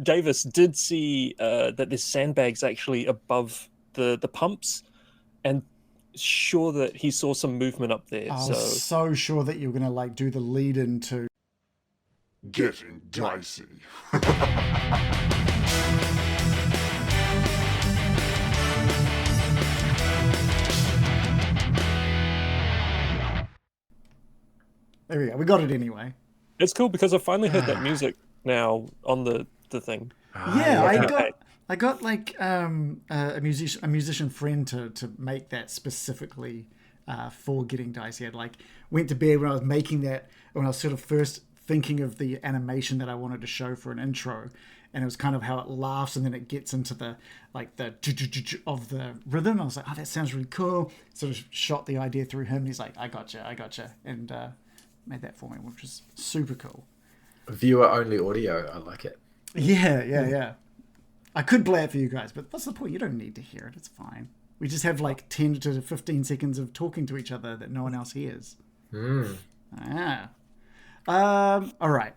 Davis did see that there's sandbags actually above the pumps, and sure that he saw some movement up there. I was So so sure that you were gonna like do the lead into Getting dicey. there we go. We got it anyway. it's cool because I finally heard that music now on the thing. Yeah, Like, I got like a musician friend to make that specifically for Getting Dicey. I like went to bed when I was making that when I was sort of first thinking of the animation that I wanted to show for an intro, and it was kind of how it laughs and then it gets into the like the of the rhythm. I was like, oh, that sounds really cool. Sort of shot the idea through him. And he's like, I gotcha, and made that for me, which was super cool. Viewer only audio. I like it. Yeah. I could play it for you guys, but what's the point? You don't need to hear it. It's fine. We just have like 10 to 15 seconds of talking to each other that no one else hears. Ah. All right.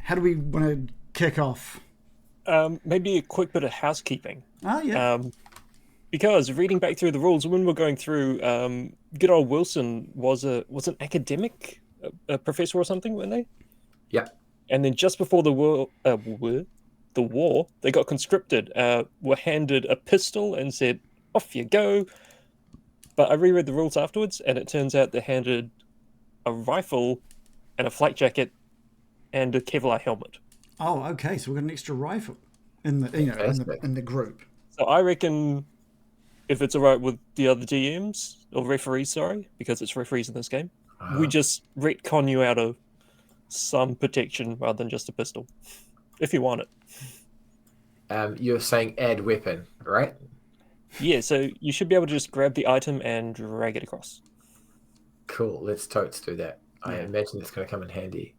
How do we want to kick off? maybe a quick bit of housekeeping. Oh, yeah. Because reading back through the rules, when we're going through, good old Wilson was an academic, a professor or something, weren't they? Yeah. And then just before the war, they got conscripted, were handed a pistol and said, "Off you go." But I reread the rules afterwards, and it turns out they're handed a rifle and a flak jacket and a Kevlar helmet. Oh, okay. So we've got an extra rifle in the in the group. So I reckon, if it's all right with the other DMs or referees, sorry, because it's referees in this game, we just retcon you out of some protection rather than just a pistol, if you want it. You're saying add weapon, right? Yeah, so you should be able to just grab the item and drag it across. Cool. Let's totes do that. I imagine it's going to come in handy.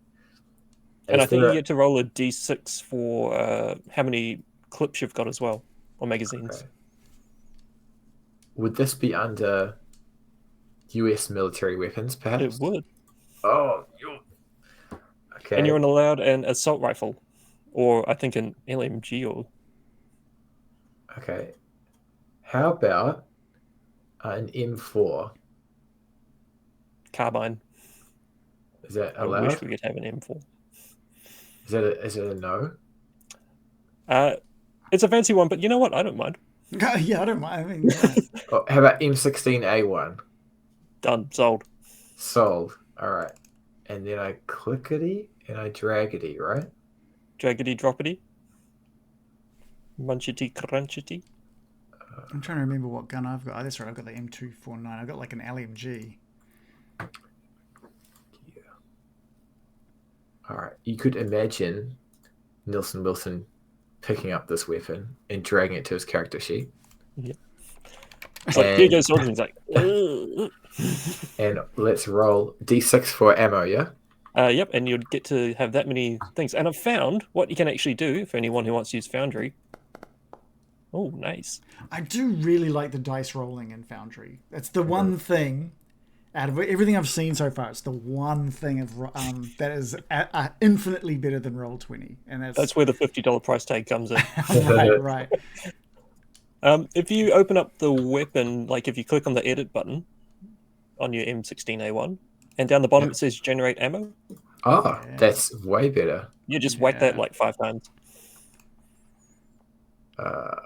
And I think you get to roll a d6 for how many clips you've got as well, or magazines. Okay. Would this be under US military weapons, perhaps? It would. Oh, okay. And you're allowed an assault rifle, or I think an LMG or... Okay. How about an M4? Carbine. Is that I allowed? wish we could have an M4. Is it a no? It's a fancy one, but you know what? I don't mind. Yeah, I don't mind. I mean, yeah. Oh, how about M16A1? Done. Sold. Sold. All right. And then I clickety and I dragety, right? Draggedy droppity. Munchity crunchity. I'm trying to remember what gun I've got. Oh, that's right. I've got the M249. I've got like an LMG. Yeah. All right. You could imagine Nelson Wilson picking up this weapon and dragging it to his character sheet. Yeah. It's like, here goes Swordsman's like, ugh. And let's roll D6 for ammo, yeah? Yep, and you'd get to have that many things. And I've found what you can actually do for anyone who wants to use Foundry. Oh, nice. I do really like the dice rolling in Foundry. That's the one thing out of everything I've seen so far. It's the one thing of that is infinitely better than Roll20, and that's where the $50 price tag comes in. right. If you open up the weapon, like if you click on the edit button on your M16A1, and down the bottom it says generate ammo. Oh, that's way better. You just whack that like 5 times.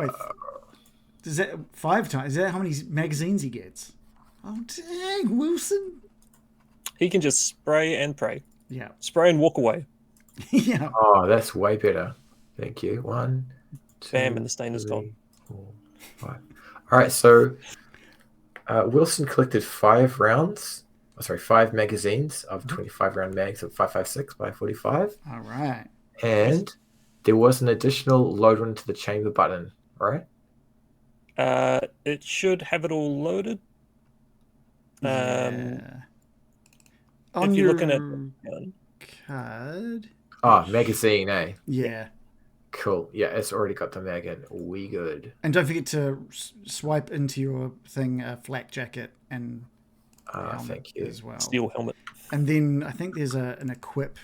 Wait, is that 5 times? Is that how many magazines he gets? Oh, dang, Wilson. He can just spray and pray. Yeah. Spray and walk away. Yeah. Oh, that's way better. Thank you. 1, 2, Bam, and the stain is gone. 4, 5. All right, so Wilson collected 5 magazines of 25 round mags of 5.56 by 45. All right. And there was an additional load into the chamber button, right? It should have it all loaded. Yeah. If you're looking at the card. Oh, magazine, eh? Yeah. Cool. Yeah, it's already got the mag in. We good. And don't forget to swipe into your thing a flak jacket and thank you as well. Steel helmet. And then I think there's an equip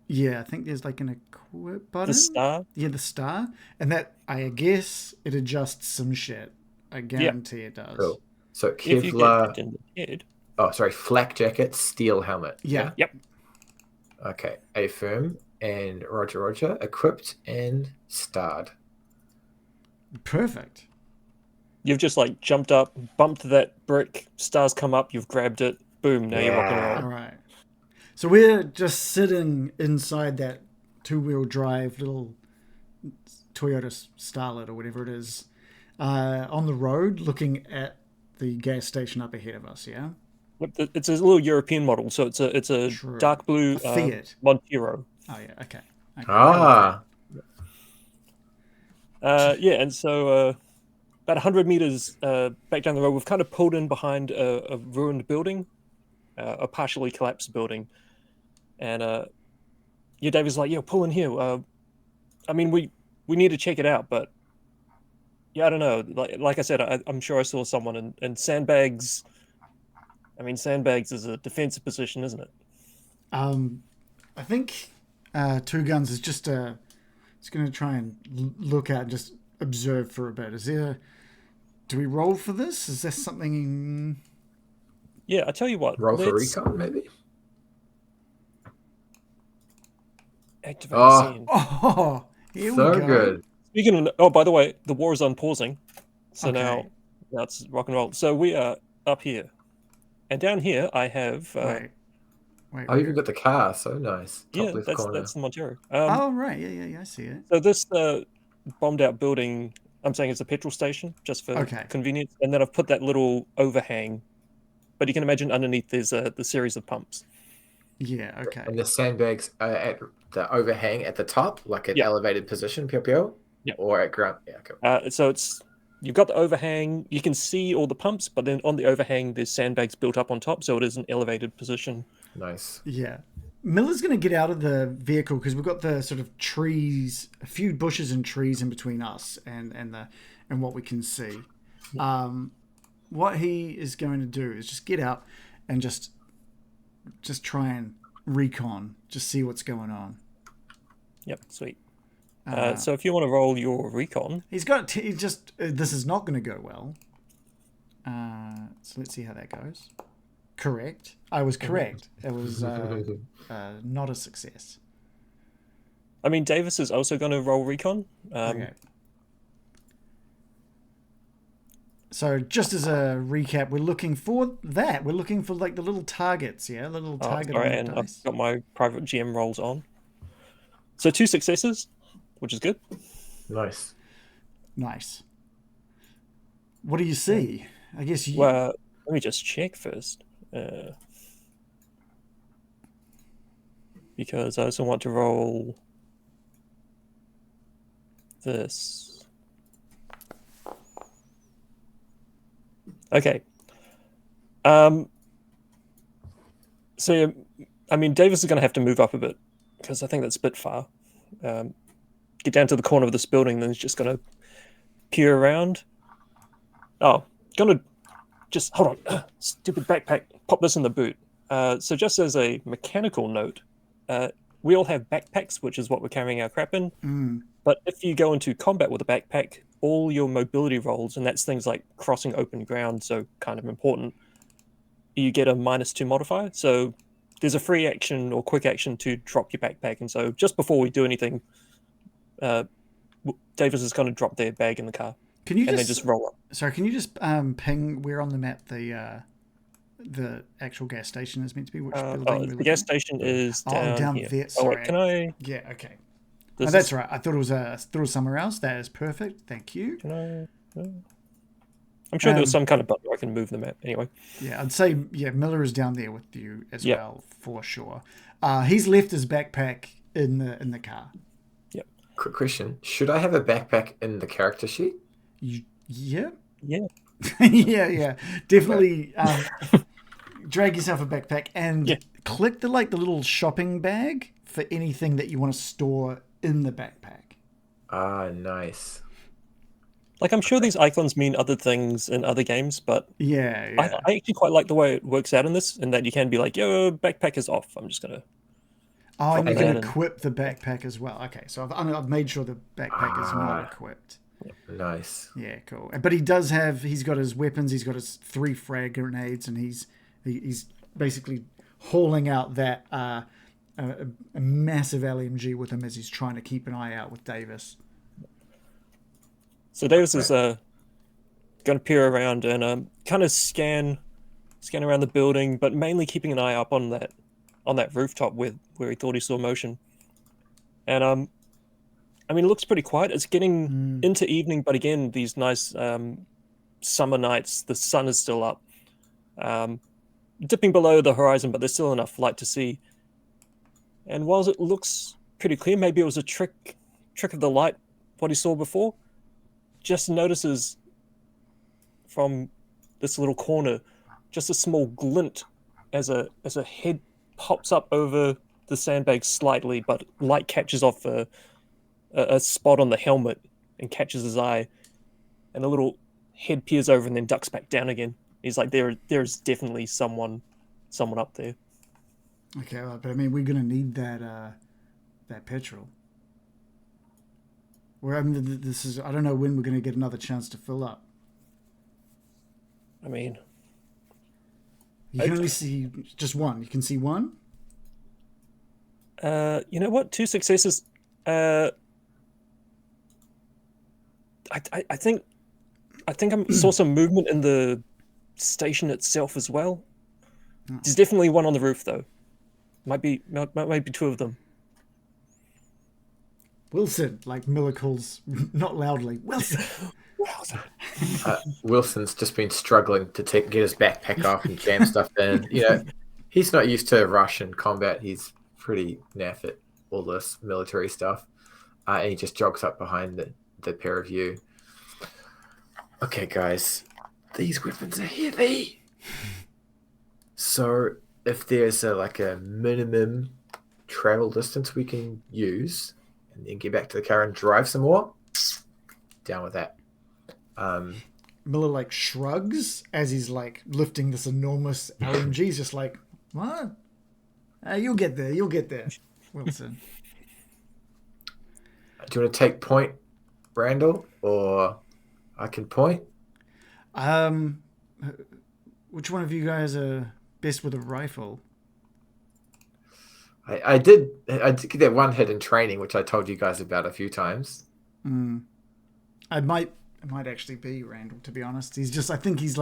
Yeah, I think there's like an equip button. The star. Yeah, the star. And that, I guess, it adjusts some shit. I guarantee it does. Cool. So If you get Kevlar. hit in the head. Oh, sorry. Flak jacket, steel helmet. Yeah. Yep. Okay. Affirm and Roger. Equipped and starred. Perfect. You've just like jumped up, bumped that brick, stars come up, you've grabbed it, boom, now you're rock and Yeah. roll. All right. So we're just sitting inside that two-wheel drive little Toyota Starlet or whatever it is, on the road, looking at the gas station up ahead of us. Yeah. It's a little European model, so it's a True. dark blue A Fiat. Montero. Oh yeah. Okay. Ah. Yeah, and so about 100 meters back down the road, we've kind of pulled in behind a ruined building, a partially collapsed building, and yeah, David's like, "Yeah, pull in here. I mean, we need to check it out, but yeah, I don't know. Like I said, I'm sure I saw someone in sandbags. I mean, sandbags is a defensive position, isn't it? I think Two Guns is just it's going to try and look at and just observe for a bit. Is there? Do we roll for this? Is there something? Yeah, I tell you what. Roll for let's recon, maybe? activate Oh. the scene. Oh, here we So go. good. Speaking of, oh, by the way, the war is unpausing, so Okay. now it's rock and roll. So we are up here, and down here I have Wait. Oh, you've got the car. So nice. Top yeah, left that's corner. the Montero. Oh right, yeah, I see it. So this bombed out building, I'm saying it's a petrol station, just for Okay. convenience, and then I've put that little overhang. But you can imagine underneath there's the series of pumps. Yeah, okay. And the sandbags are at the overhang at the top, like an Yeah. elevated position, Pio? Yeah. Or at ground. Yeah, cool. So you've got the overhang. You can see all the pumps, but then on the overhang there's sandbags built up on top, so it is an elevated position. Nice. Yeah. Miller's going to get out of the vehicle because we've got the sort of trees, a few bushes and trees in between us and what we can see. What he is going to do is just get out and just try and recon, just see what's going on. Yep, sweet. So if you want to roll your recon, He's got this is not going to go well. So let's see how that goes. Correct. I was correct. It was not a success. I mean Davis is also going to roll recon. Okay. So just as a recap, we're looking for that. We're looking for like the little targets, yeah, the little target Sorry, on the and dice. I've got my private GM rolls on. So 2 successes, which is good. Nice. Nice. What do you see? I guess you. Well, let me just check first. Because I also want to roll this. Okay. So, I mean, Davis is going to have to move up a bit because I think that's a bit far. Get down to the corner of this building, then he's just going to peer around. Oh, going to just hold on. Stupid backpack. Pop this in the boot. So, just as a mechanical note, we all have backpacks, which is what we're carrying our crap in. But if you go into combat with a backpack, all your mobility rolls, and that's things like crossing open ground, so kind of important, you get a -2 modifier. So there's a free action or quick action to drop your backpack. And so just before we do anything, Davis is going to drop their bag in the car. Can you and then just roll up. Sorry, can you just ping where on the map the actual gas station is meant to be? Which building? The gas station is down here. there. Oh, Sorry. wait, can I? Yeah. Okay. This No, that's is- right. I thought it was somewhere else. That is perfect. Thank you. Can I? I'm sure there was some kind of button where I can move the map. Anyway. Yeah, I'd say Miller is down there with you as Yeah. well for sure. He's left his backpack in the car. Yep. Quick question. Should I have a backpack in the character sheet? Yeah. Yeah. yeah. Definitely drag yourself a backpack and click the little shopping bag for anything that you want to store in the backpack. Ah, nice. Like, I'm sure these icons mean other things in other games, but Yeah. I actually quite like the way it works out in this, in that you can be like, yo, backpack is off. I'm just going to... Oh, and you Drop can down and- equip the backpack as well. Okay, so I've made sure the backpack is not equipped. Nice. Yeah, cool. But he's got his weapons. He's got his 3 frag grenades, and he's basically hauling out that a massive LMG with him as he's trying to keep an eye out with Davis. So Davis is going to peer around and kind of scan around the building, but mainly keeping an eye up on that rooftop where he thought he saw motion. And I mean, it looks pretty quiet. It's getting into evening, but again, these nice summer nights, the sun is still up, dipping below the horizon, but there's still enough light to see. And whilst it looks pretty clear, maybe it was a trick of the light, what he saw before. Just notices from this little corner, just a small glint as a head pops up over the sandbag slightly, but light catches off a spot on the helmet and catches his eye, and a little head peers over and then ducks back down again. He's like, there's definitely someone up there. Okay, well, but I mean, we're gonna need that petrol. I mean, this is, I don't know when we're gonna get another chance to fill up. I mean, You can only see just one. You can see one. you know what? 2 successes. I think I saw some movement in the station itself as well. There's definitely one on the roof though. Might be 2 of them. Wilson, like Miller calls, not loudly. Wilson. Wilson's just been struggling to get his backpack off and jam stuff in. You know, he's not used to Russian combat. He's pretty naff at all this military stuff. And he just jogs up behind the pair of you. Okay, guys, these weapons are heavy. So if there's a minimum travel distance we can use and then get back to the car and drive some more, down with that. Miller like shrugs as he's like lifting this enormous LMG. He's just like, what? You'll get there. Wilson. Do you want to take point, Randall, or I can point? Which one of you guys are best with a rifle? I did get that one hit in training, which I told you guys about a few times. It might actually be Randall, to be honest. I think he's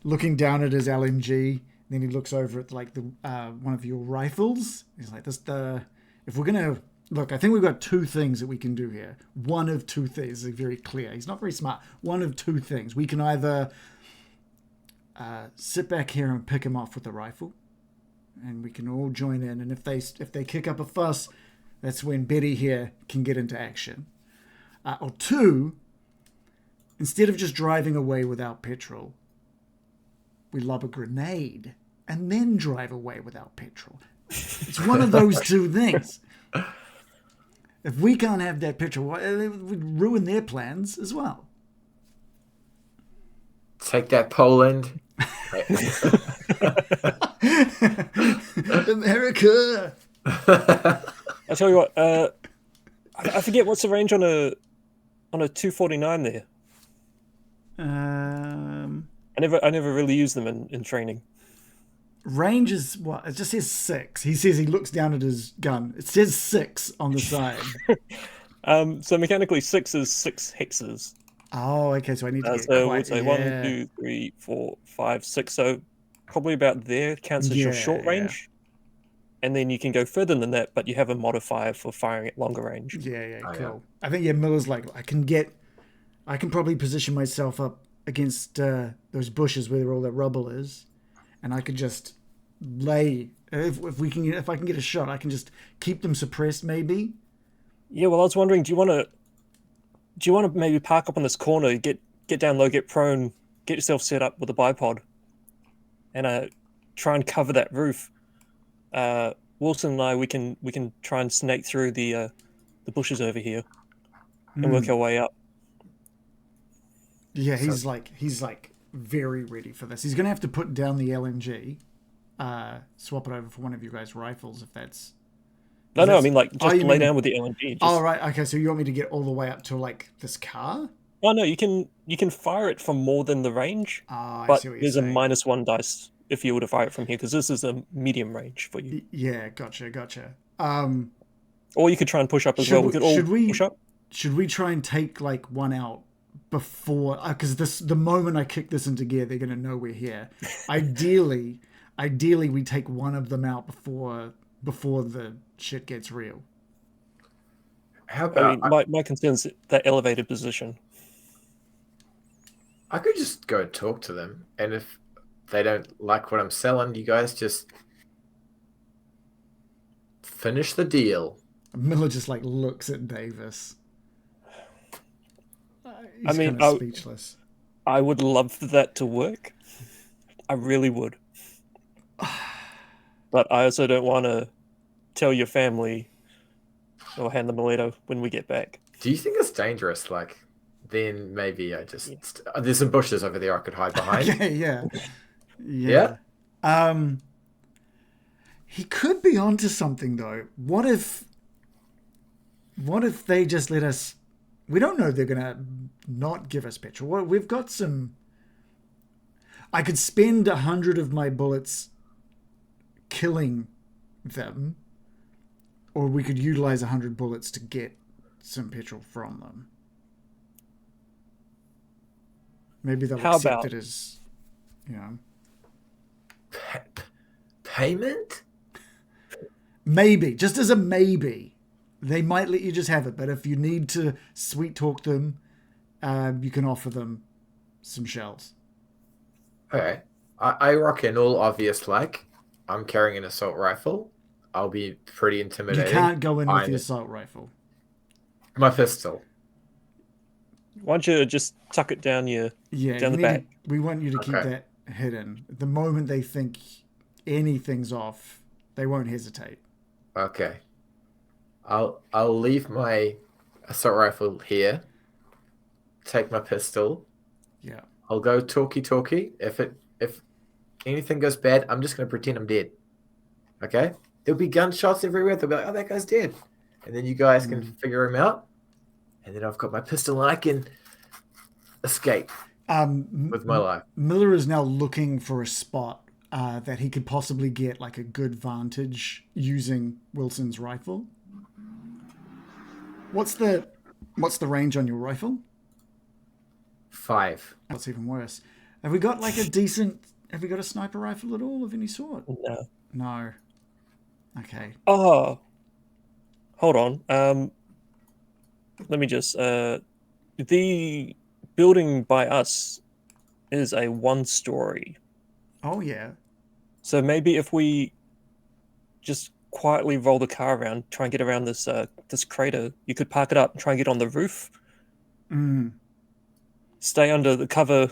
looking down at his LMG, then he looks over at like the one of your rifles. He's like, if we're gonna look, I think we've got 2 things that we can do here. One of 2 things is very clear. He's not very smart. One of 2 things. We can either sit back here and pick him off with the rifle, and we can all join in. And if they kick up a fuss, that's when Betty here can get into action. Or 2, instead of just driving away without petrol, we lob a grenade and then drive away without petrol. It's one of those 2 things. If we can't have that petrol, it would ruin their plans as well. Take that, Poland. America. I tell you what, I forget what's the range on a 249 there. I never really used them in training. Range is what? It just says 6. He says he looks down at his gun. It says 6 on the side. So mechanically 6 is 6 hexes. Oh, okay. So I need to get so quite, we'd say 1, 2, 3, 4, 5, 6. So probably about there counts as your short range. And then you can go further than that, but you have a modifier for firing at longer range. Yeah, cool. I think Miller's like, I can probably position myself up against those bushes where all that rubble is, and I could just lay. If I can get a shot, I can just keep them suppressed, maybe. Yeah, well, I was wondering, do you want to maybe park up on this corner, get down low, get prone, get yourself set up with a bipod, and try and cover that roof. Wilson and I, we can try and snake through the bushes over here and work our way up. Yeah, he's like very ready for this. He's gonna have to put down the LMG, swap it over for one of you guys' rifles if that's. No, I that's- mean, like, Oh, just you lay mean- down with the LMG. Oh, Just... right. Okay, so you want me to get all the way up to like this car? Oh, no, you can fire it from more than the range, Oh, I but see what you're there's a saying. -1 dice if you were to fire it from here, because this is a medium range for you. Yeah, gotcha. Or you could try and push up as well. We could all push up. Should we try and take like one out before? Because the moment I kick this into gear, they're gonna know we're here. Ideally, we take one of them out before the shit gets real. How I about mean, my concern is that elevated position. I could just go talk to them, and if they don't like what I'm selling, you guys just finish the deal. Miller just like looks at Davis. He's I mean, kind of speechless. I would love for that to work. I really would. But I also don't want to tell your family or hand them a letter when we get back. Do you think it's dangerous? Like, then maybe I just there's some bushes over there I could hide behind. Yeah. He could be onto something though. What if they just let us? We don't know they're gonna not give us petrol. Well, we've got some. I could spend 100 of my bullets killing them, or we could utilize 100 bullets to get some petrol from them. Maybe they'll How accept about- it as, you know. Payment? Maybe, just as a maybe, they might let you just have it. But if you need to sweet talk them, you can offer them some shells. Okay. I rock in all obvious like I'm carrying an assault rifle. I'll be pretty You intimidating. can't go in with Fine. the assault rifle. My pistol. Why don't you just tuck it down your Yeah, down you the need back? we want you to keep Okay. that hidden. The moment they think anything's off, they won't hesitate. Okay. I'll leave my assault rifle here. Take my pistol. Yeah. I'll go talkie. If anything goes bad, I'm just gonna pretend I'm dead. Okay? There'll be gunshots everywhere. They'll be like, "Oh, that guy's dead," and then you guys can figure him out. And then I've got my pistol and I can escape with my life. Miller is now looking for a spot that he could possibly get like a good vantage using Wilson's rifle. What's the range on your rifle? 5. That's even worse. Have we got like a decent? Have we got a sniper rifle at all of any sort? No. No. Okay. Oh, hold on. Let me just. The building by us is a 1-story. Oh yeah. So maybe if we just quietly roll the car around, try and get around this this crater, you could park it up and try and get on the roof. Stay under the cover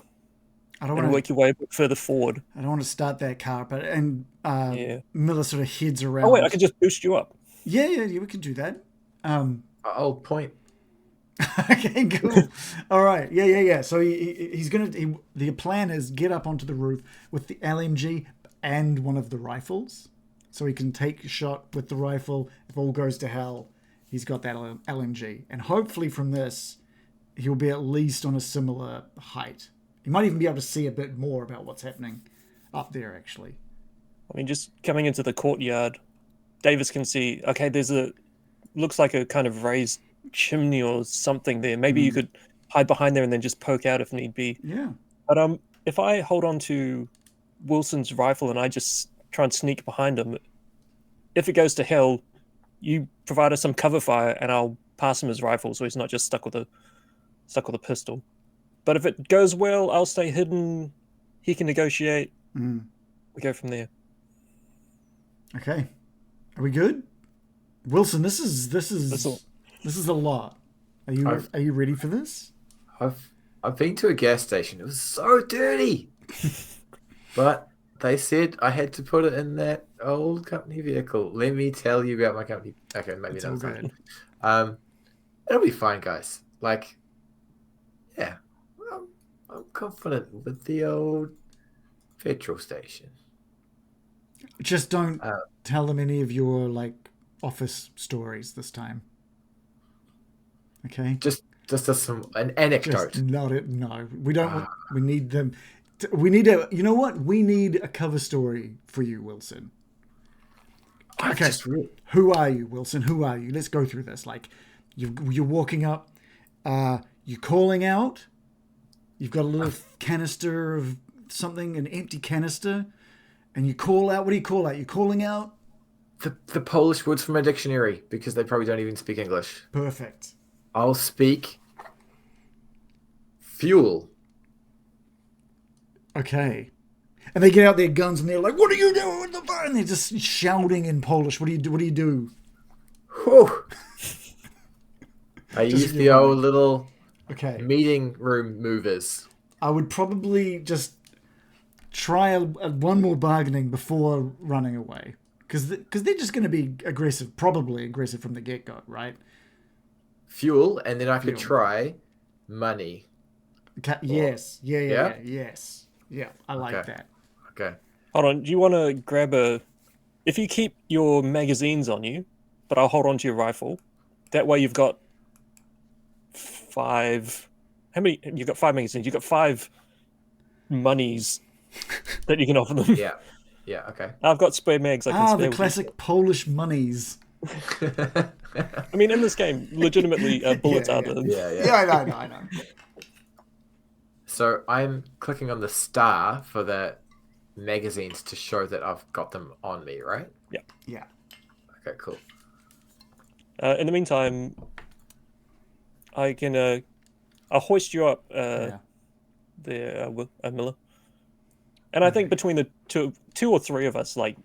I don't and want work your way a bit further forward. I don't want to start that car, but Yeah. Miller sort of heads around. Oh wait, I could just boost you up. Yeah, we can do that. I'll point. Okay, cool. All right, yeah. So he's gonna. The plan is get up onto the roof with the LMG and one of the rifles, so he can take a shot with the rifle. If all goes to hell, he's got that LMG, and hopefully from this, he'll be at least on a similar height. He might even be able to see a bit more about what's happening up there. Actually, I mean, just coming into the courtyard, Davis can see. Okay, there's looks like a kind of raised chimney or something there. Maybe you could hide behind there and then just poke out if need be. yeah. But if I hold on to Wilson's rifle and I just try and sneak behind him, if it goes to hell, you provide us some cover fire and I'll pass him his rifle so he's not just stuck with a pistol. But if it goes well, I'll stay hidden. He can negotiate. We go from there. Okay, are we good? Wilson, this is a lot. Are you ready for this? I've been to a gas station. It was so dirty. But they said I had to put it in that old company vehicle. Let me tell you about my company. Okay, maybe It's not all fine. good. It'll be fine, guys. Like, yeah, I'm confident with the old petrol station. Just don't tell them any of your like office stories this time. Okay. Just an Just anecdote. not it. No, we don't want. We need them. We need a. You know what? We need a cover story for you, Wilson. I've Okay. just re- Who are you, Wilson? Who are you? Let's go through this. Like, you're walking up. You're calling out. You've got a little canister of something, an empty canister, and you call out. What do you call out? You're calling out. the Polish words from a dictionary because they probably don't even speak English. Perfect. I'll speak fuel. Okay. And they get out their guns and they're like, "What are you doing with the fire?" And they're just shouting in Polish. What do you do? What do you do? Whew. I use the old little Okay. meeting room movers. I would probably just try one more bargaining before running away. Because they're just going to be aggressive, probably aggressive from the get-go, right? Fuel, and then I could Fuel. try money. Yes. Yeah? Yeah. Yes. Yeah, I like Okay. that. Okay. Hold on. Do you want to grab a? If you keep your magazines on you, but I'll hold on to your rifle. That way you've got 5. How many? You've got 5 magazines. You've got 5 monies that you can offer them. Yeah. Yeah, okay. I've got spare mags. I can spare The with classic Polish monies. you. I mean, in this game, legitimately, bullets Yeah, are yeah. the. Yeah, I know. So I'm clicking on the star for the magazines to show that I've got them on me, right? Yeah. Okay, cool. In the meantime, I can. I'll hoist you up. Yeah. There, Miller. And I think between the two or three of us, like,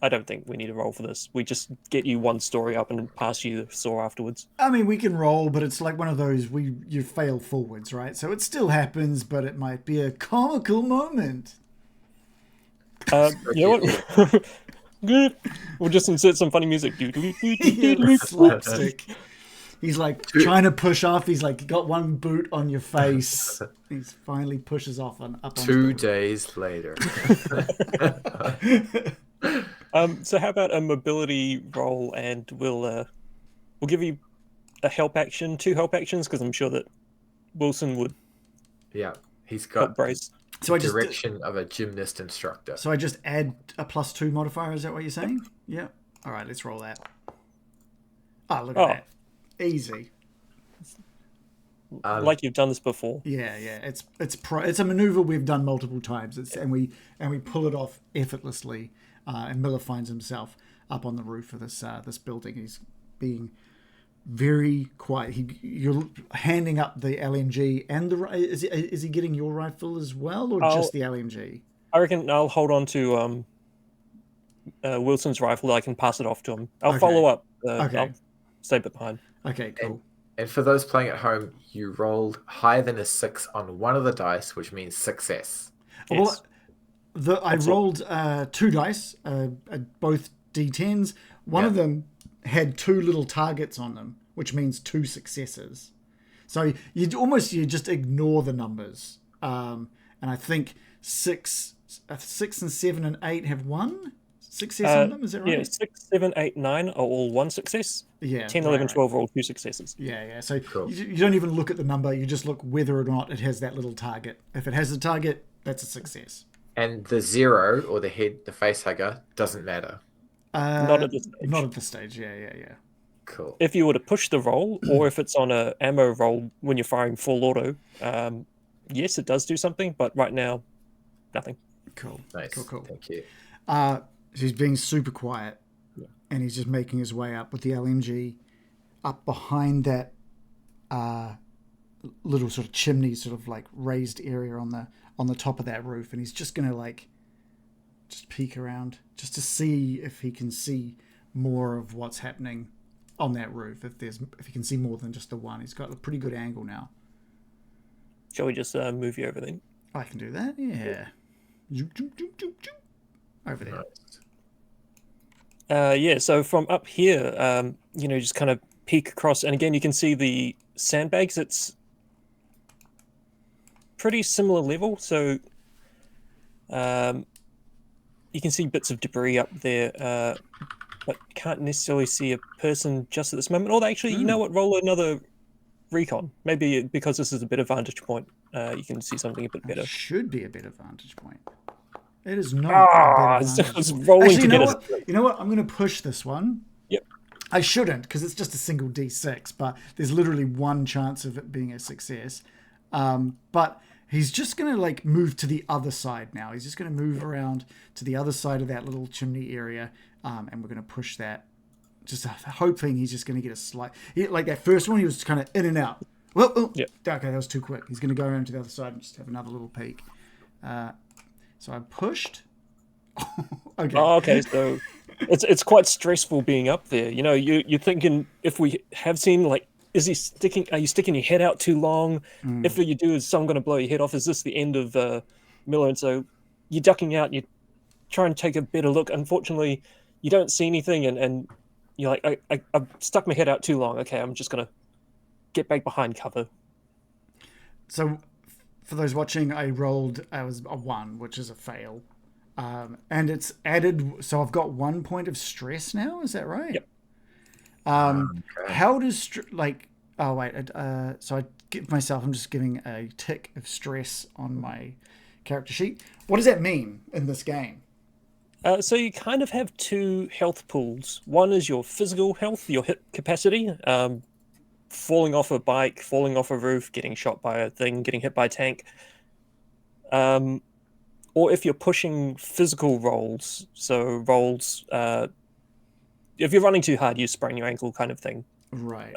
I don't think we need a roll for this. We just get you one story up and pass you the saw afterwards. I mean, we can roll, but it's like one of those you fail forwards, right? So it still happens, but it might be a comical moment. You know what? Good. We'll just insert some funny music. Yeah, slapstick. He's like trying to push off. He's like got one boot on your face. He finally pushes off up on 2 days later. So how about a mobility roll, and we'll give you a help action, 2 help actions, because I'm sure that Wilson would Yeah, he's help got brace. So I just direction of a gymnast instructor. So I just add a +2 modifier. Is that what you're saying? Yeah. All right. Let's roll that. Oh, look at that. Easy. Like you've done this before. Yeah. It's a maneuver we've done multiple times. And we pull it off effortlessly. And Miller finds himself up on the roof of this building. He's being very quiet. You're handing up the LMG and is he getting your rifle as well, or just the LMG? I reckon I'll hold on to Wilson's rifle. I can pass it off to him. I'll follow up. Okay. I'll stay behind. Okay, cool. And for those playing at home, you rolled higher than a 6 on one of the dice, which means success. Yes. Well, I rolled 2 dice, both D10s. One of them had 2 little targets on them, which means 2 successes. So you just ignore the numbers. And I think 6 and 7 and 8 have 1 success on them. Is that right? Yeah, 6, 7, 8, 9 are all 1 success. Yeah. 10, 11, 12 are all 2 successes. Yeah. So Cool. you don't even look at the number. You just look whether or not it has that little target. If it has a target, that's a success. And the 0 or the face hugger doesn't matter. Not at this stage. Not at this stage. Yeah. Cool. If you were to push the roll, or if it's on a ammo roll when you're firing full auto, yes, it does do something. But right now, nothing. Cool. Nice. Cool. Thank you. He's being super quiet, and he's just making his way up with the LMG up behind that little sort of chimney, sort of like raised area on the top of that roof, and he's just gonna like just peek around just to see if he can see more of what's happening on that roof. If he can see more than just the one, he's got a pretty good angle now. Shall we just move you over then? I can do that. Yeah. Zoop, zoop, zoop, zoop, zoop. Over there. Yeah, so from up here, just kind of peek across, and again, you can see the sandbags. It's pretty similar level, so you can see bits of debris up there, but can't necessarily see a person just at this moment. Or actually, you know what? Roll another recon. Maybe because this is a better vantage point, you can see something a bit better. It should be a better vantage point. It is not a better vantage it's point. rolling Actually, to get us. you know what? I'm going to push this one. Yep. I shouldn't, because it's just a single D6, but there's literally one chance of it being a success. But he's just going to like move to the other side now. He's just going to move around to the other side of that little chimney area, and we're going to push that. Just hoping he's just going to get a slight... like that first one, he was kind of in and out. Well, okay, that was too quick. He's going to go around to the other side and just have another little peek. So I pushed. Okay. Oh, okay, so it's quite stressful being up there. You know, you're thinking, if we have seen, like, are you sticking your head out too long? If what you do is someone going to blow your head off, is this the end of Miller? And so you're ducking out and you try and take a better look. Unfortunately, you don't see anything, and you're like, I've stuck my head out too long. Okay, I'm just going to get back behind cover. So for those watching, I rolled, I was a 1, which is a fail. And it's added, so I've got 1 point of stress now, is that right? Yep. Okay. How does, oh wait, so I give myself, I'm just giving a tick of stress on my character sheet. What does that mean in this game? So you kind of have 2 health pools. One is your physical health, your hit capacity, falling off a bike, falling off a roof, getting shot by a thing, getting hit by a tank. Or if you're pushing physical rolls, so rolls, if you're running too hard, you sprain your ankle kind of thing. Right.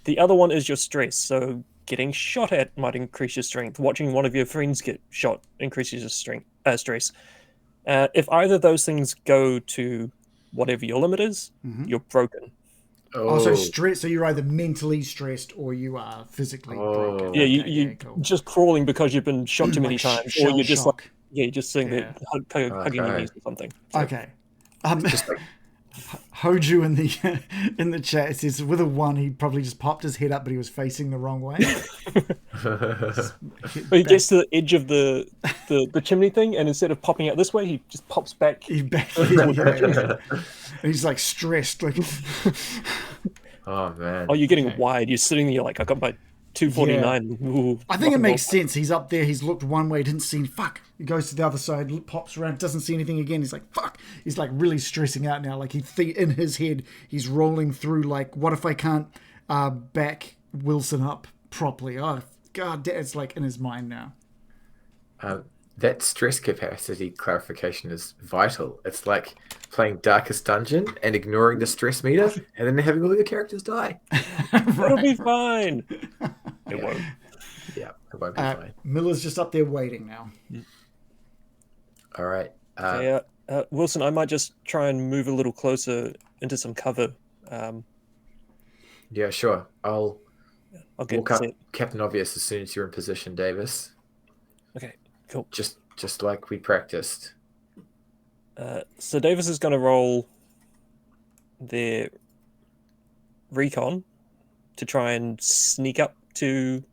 The other one is your stress, so getting shot at might increase your strength. Watching one of your friends get shot increases your stress. If either of those things go to whatever your limit is, you're broken. So stress. So you're either mentally stressed or you are physically broken. Yeah, you're just crawling because you've been shot too many times, or you're just shock. you're just sitting there hugging your knees or something. Okay. Hoju in the chat says with a 1 he probably just popped his head up, but he was facing the wrong way. But he gets to the edge of the chimney thing, and instead of popping out this way, he just pops back. And he's like stressed, like. Oh man! Oh, you're getting wide. You're sitting there, you're like, I got my 249. Yeah. Ooh, I think it makes sense. He's up there. He's looked one way, didn't see. Fuck. He goes to the other side, pops around, doesn't see anything again. He's like, fuck. He's like really stressing out now. Like in his head, he's rolling through. Like, what if I can't back Wilson up properly? Oh God, it's like in his mind now. That stress capacity clarification is vital. It's like playing Darkest Dungeon and ignoring the stress meter, and then having all your characters die. It'll be fine. It won't. Yeah, it won't be fine. Miller's just up there waiting now. All right. Wilson, I might just try and move a little closer into some cover. Yeah, sure. I'll get walk up Captain Obvious as soon as you're in position, Davis. Okay, cool. Just like we practiced. So Davis is going to roll their recon to try and sneak up to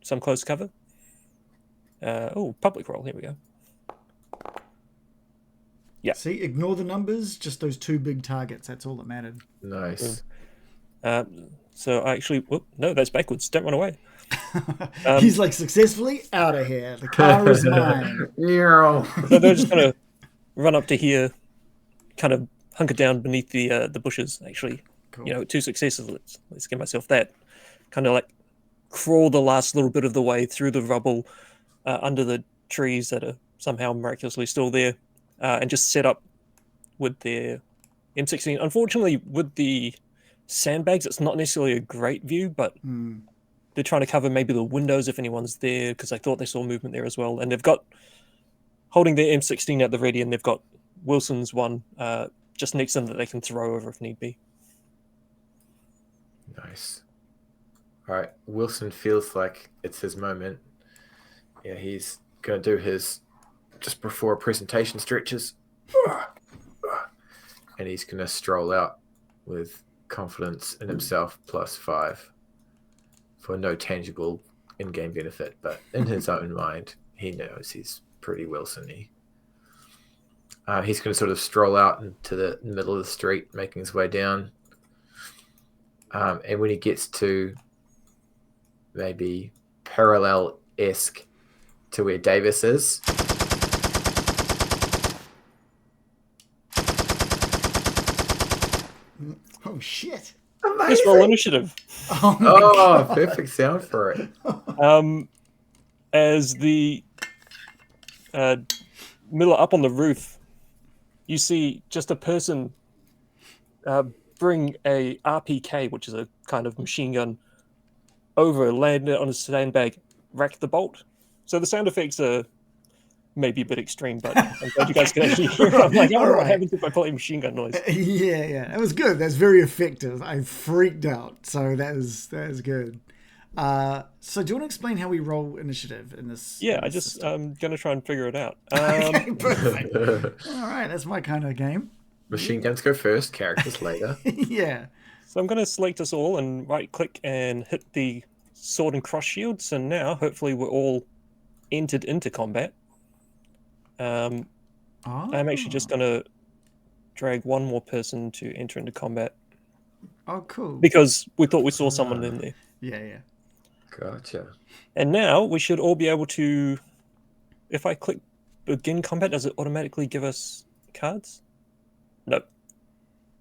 some close cover. Public roll. Here we go. Yeah. See, ignore the numbers. Just those 2 big targets. That's all that mattered. Nice. So I actually, no, that's backwards. Don't run away. He's like successfully out of here. The car is mine. So they're just going to run up to here, kind of hunker down beneath the bushes. Actually, cool. 2 successes. Let's give myself that. Kind of like crawl the last little bit of the way through the rubble, under the trees that are somehow miraculously still there, and just set up with their M16. Unfortunately, with the sandbags, it's not necessarily a great view, but they're trying to cover maybe the windows if anyone's there, because I thought they saw movement there as well. And they've got holding their M16 at the ready, and they've got Wilson's one just next to them that they can throw over if need be. Nice. All right. Wilson feels like it's his moment. Yeah, he's going to do his just before presentation stretches. And he's going to stroll out with confidence in himself +5 for no tangible in-game benefit. But in his own mind, he knows he's pretty Wilson-y. He's going to sort of stroll out into the middle of the street, making his way down. And when he gets to maybe parallel-esque to where Davis is, Oh shit! Let's roll initiative. Oh, my oh, God. perfect sound for it. As the Miller up on the roof, you see just a person bring a RPK, which is a kind of machine gun, over, land it on a sandbag, rack the bolt. So the sound effects are maybe a bit extreme, but I'm glad you guys can actually hear it. I'm like, I wonder what happens if I play machine gun noise. Yeah, that was good. That's very effective. I freaked out, so that is good. So do you want to explain how we roll initiative in this? Yeah, in I this just system? I'm gonna try and figure it out. Okay, perfect. All right, that's my kind of game. Machine guns go first, characters later. Yeah. So I'm gonna select us all and right click and hit the sword and cross shields, and now hopefully we're all entered into combat. I'm actually just gonna drag one more person to enter into combat Oh, cool. because we thought we saw someone in there. Yeah. Gotcha. And now we should all be able to. If I click begin combat, does it automatically give us cards? No.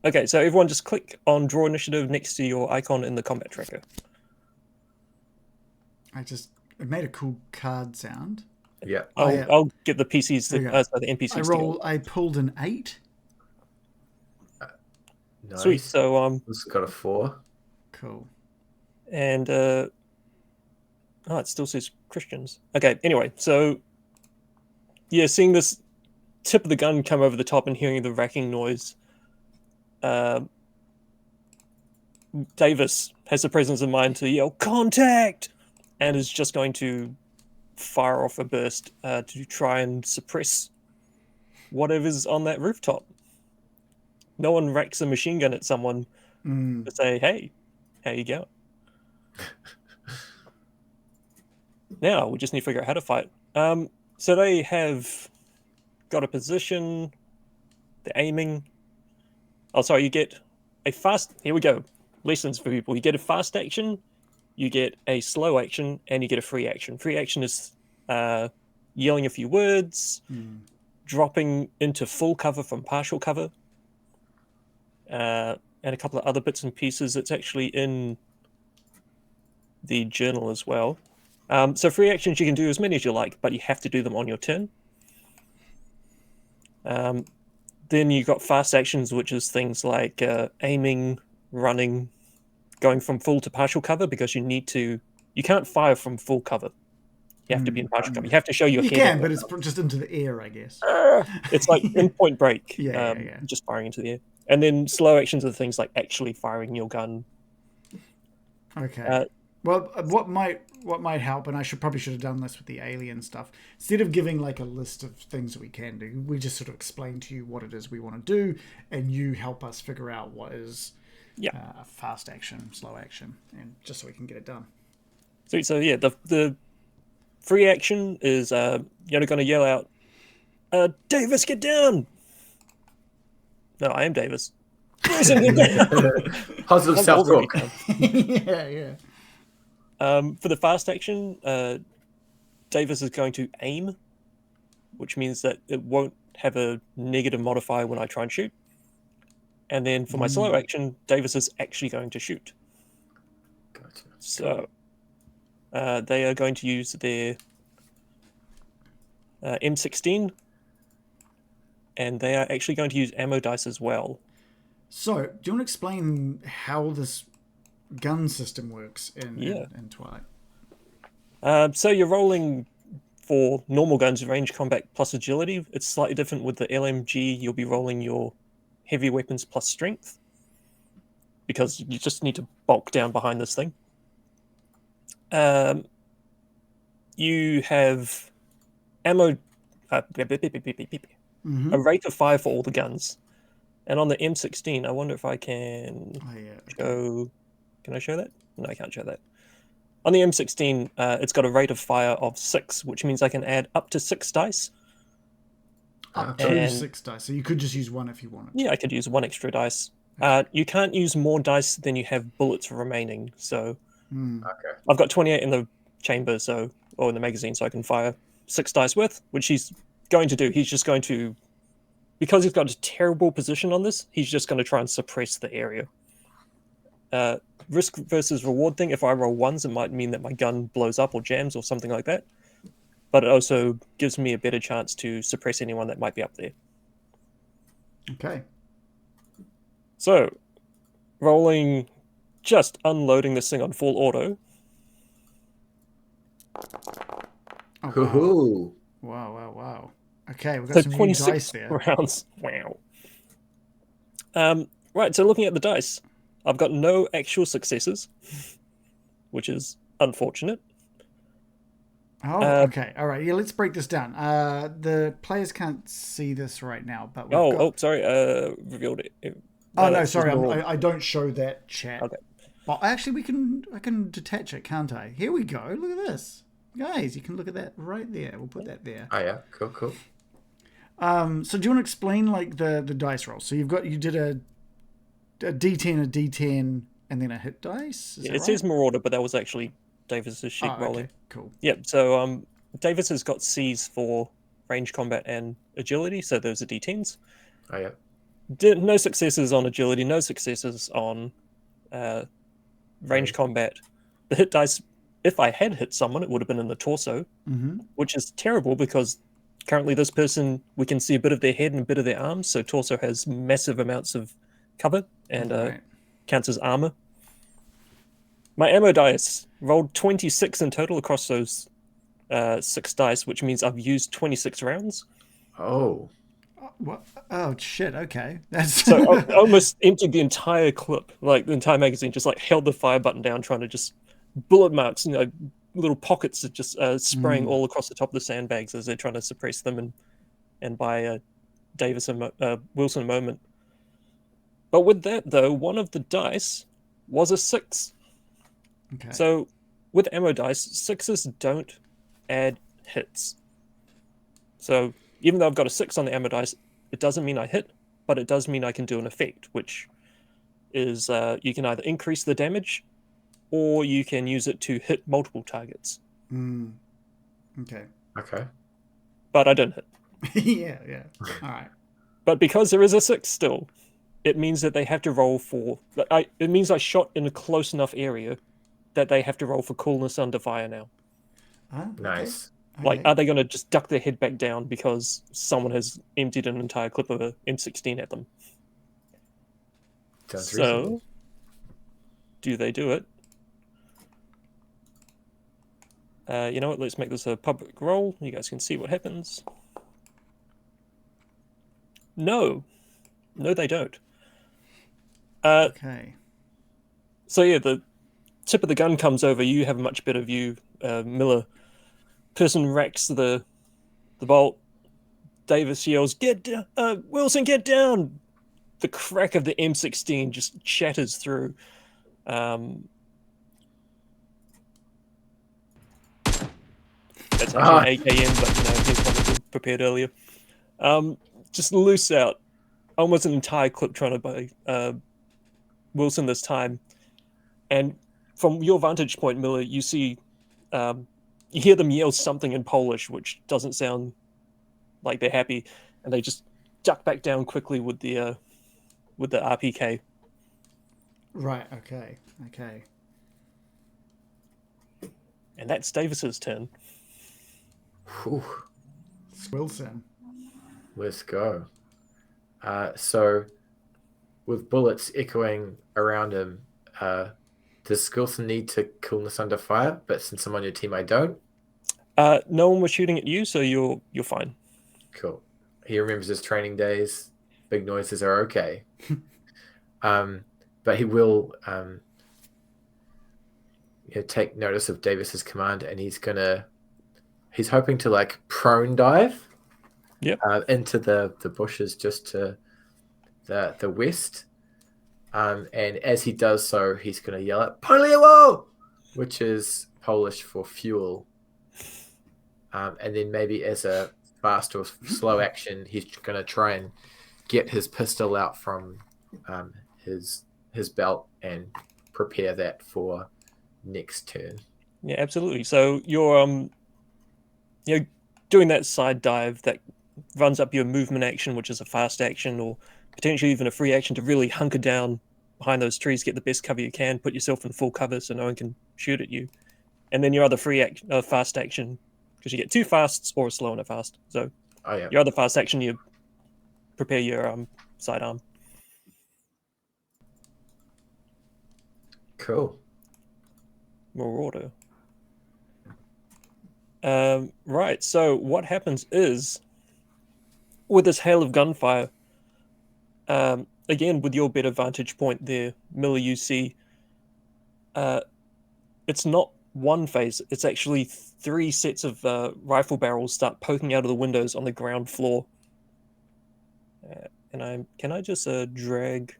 Okay, so everyone just click on draw initiative next to your icon in the combat tracker. It made a cool card sound. Yeah. I'll get the PCs There you to go. the NPCs. I pulled an 8. Nice. Sweet. So This got a 4. Cool. and oh, it still says Christians. Okay. Anyway, so yeah, seeing this tip of the gun come over the top and hearing the racking noise, Davis has the presence of mind to yell "contact," and is just going to fire off a burst to try and suppress whatever's on that rooftop. No one racks a machine gun at someone to say, "Hey, how you going?" Now we just need to figure out how to fight. So they have got a position. They're aiming. Oh, sorry. You get a fast. Here we go. Lessons for people. You get a fast action, you get a slow action, and you get a free action. Free action is yelling a few words, dropping into full cover from partial cover, and a couple of other bits and pieces. It's actually in the journal as well. So free actions, you can do as many as you like, but you have to do them on your turn. Then you've got fast actions, which is things like aiming, running, going from full to partial cover, because you can't fire from full cover. You have to be in partial cover. You have to show your You head. can, but it's just into the air, I guess. It's like in Point Break, Yeah. just firing into the air. And then slow actions are things like actually firing your gun. Okay. Well, what might help, and I probably should have done this with the alien stuff. Instead of giving like a list of things that we can do, we just sort of explain to you what it is we want to do, and you help us figure out what is fast action, slow action, and just so we can get it done. So yeah, the free action is you're going to yell out, "Davis, get down!" No, I am Davis. Get down! Positive I'm self-talk. already down. Yeah. For the fast action, Davis is going to aim, which means that it won't have a negative modifier when I try and shoot. And then for my slow action, Davis is actually going to shoot. Gotcha. So they are going to use their M16, and they are actually going to use ammo dice as well. So, do you want to explain how this gun system works in Twilight? So you're rolling for normal guns, range combat plus agility. It's slightly different with the LMG. You'll be rolling your heavy weapons plus strength, because you just need to bulk down behind this thing. You have ammo, a rate of fire for all the guns. And on the M16, I wonder if I can show... Can I show that? No, I can't show that. On the M16, it's got a rate of fire of 6, which means I can add up to 6 dice. Up to And- 6 dice. So you could just use one if you wanted. Yeah, I could use one extra dice. You can't use more dice than you have bullets remaining. So Okay. I've got 28 in the chamber, or in the magazine, so I can fire 6 dice worth, which he's going to do. He's just going to, because he's got a terrible position on this, he's just going to try and suppress the area. Risk versus reward thing. If I roll ones, it might mean that my gun blows up or jams or something like that. But it also gives me a better chance to suppress anyone that might be up there. Okay. So, just unloading this thing on full auto. Oh, Hoo-hoo. wow. Okay, we've got So some new 26 dice there. rounds. Wow. Right, so looking at the dice, I've got no actual successes, which is unfortunate. Oh, okay. All right. Yeah, let's break this down. The players can't see this right now, but we've got... Sorry, revealed it. Oh, no, that's sorry. normal. I don't show that chat. Okay. But actually, I can detach it, can't I? Here we go. Look at this. Guys, you can look at that right there. We'll put that there. Oh yeah, cool. So do you want to explain like the dice roll? So you did a D10, a D10, and then a hit dice? Is that It right? says Marauder, but that was actually Davis's sheet rolling. Okay, cool. Yep, so Davis has got C's for range combat and agility, so those are D10s. Oh yeah. No successes on agility, no successes on range combat. The hit dice, if I had hit someone, it would have been in the torso, which is terrible because currently this person, we can see a bit of their head and a bit of their arms, so torso has massive amounts of cover and Right. counts as armor. My ammo dice rolled 26 in total across those 6 dice, which means I've used 26 rounds. Oh. What? Oh shit! Okay, that's So I almost emptied the entire clip, like the entire magazine, just like held the fire button down, trying to just bullet marks, little pockets of just spraying all across the top of the sandbags as they're trying to suppress them and buy Wilson a moment. But with that though, one of the dice was a 6. okay. So with ammo dice, 6s don't add hits. So even though I've got a 6 on the ammo dice, it doesn't mean I hit, but it does mean I can do an effect, which is you can either increase the damage or you can use it to hit multiple targets. Okay. Okay. But I don't hit. yeah. All right. But because there is a 6 still, it means that they have to roll for... It means I shot in a close enough area that they have to roll for coolness under fire now. Okay. Nice. Like, Okay. are they going to just duck their head back down because someone has emptied an entire clip of a M16 at them? Sounds So, reasonable. do they do it? You know what? Let's make this a public roll. You guys can see what happens. No, they don't. Okay. So yeah, the tip of the gun comes over. You have a much better view. Miller person racks the bolt. Davis yells, "Get down, Wilson! Get down!" The crack of the M16 just shatters through. That's actually an AKM, but here's one that we prepared earlier. Just loose out almost an entire clip trying to buy Wilson this time. And from your vantage point, Miller, you see, you hear them yell something in Polish, which doesn't sound like they're happy, and they just duck back down quickly with the RPK. Right. Okay. And that's Davis's turn. Whew. It's Wilson. Let's go. So, with bullets echoing around him, does Skilson need to coolness under fire? But since I'm on your team, I don't. No one was shooting at you, so you're fine. Cool. He remembers his training days. Big noises are okay. But he will take notice of Davis's command, and he's hoping to like prone dive. Yep. Into the bushes just to the west. And as he does so, he's going to yell at Poliewo, which is Polish for fuel. And then maybe as a fast or slow action, he's going to try and get his pistol out from his belt and prepare that for next turn. Yeah, absolutely. So you're doing that side dive that runs up your movement action, which is a fast action or potentially even a free action to really hunker down behind those trees, get the best cover you can, put yourself in full cover so no one can shoot at you. And then your other fast action, because you get 2 fasts or a slow and a fast. So your other fast action, you prepare your sidearm. Cool. Marauder. Right, so what happens is, with this hail of gunfire, again, with your better vantage point there, Miller, you see, it's not one phase, it's actually 3 sets of rifle barrels start poking out of the windows on the ground floor. Can I just drag...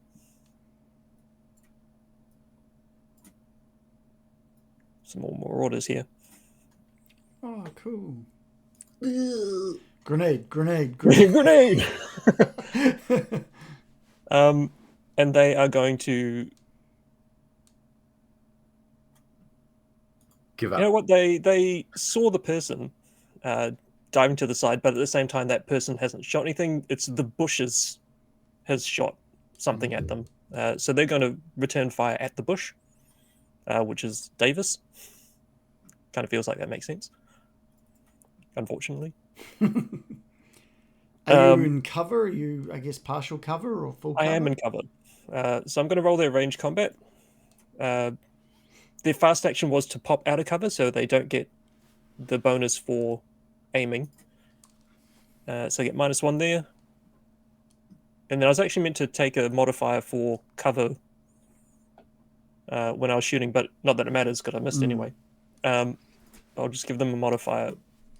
some more marauders here. Oh, cool. Grenade. Grenade! And they are going to give up. You know what? They saw the person diving to the side, but at the same time, that person hasn't shot anything. It's the bushes has shot something at them. So they're going to return fire at the bush, which is Davis. Kind of feels like that makes sense. Unfortunately. Are you in cover? Are you, I guess, partial cover or full cover? I am in cover. So I'm going to roll their range combat. Their fast action was to pop out of cover, so they don't get the bonus for aiming. So I get -1 there. And then I was actually meant to take a modifier for cover when I was shooting, but not that it matters because I missed anyway. I'll just give them a modifier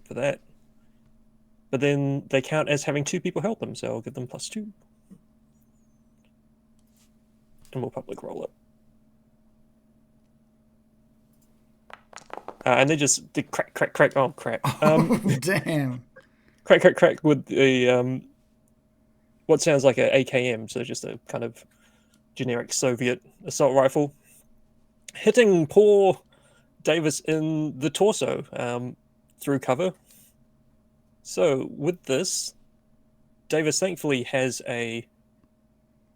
for that. But then they count as having 2 people help them, so I'll give them +2. And we'll public roll it. And they crack. Oh, crap. Damn. Crack with the what sounds like a AKM, so just a kind of generic Soviet assault rifle, hitting poor Davis in the torso through cover. So with this, Davis thankfully has a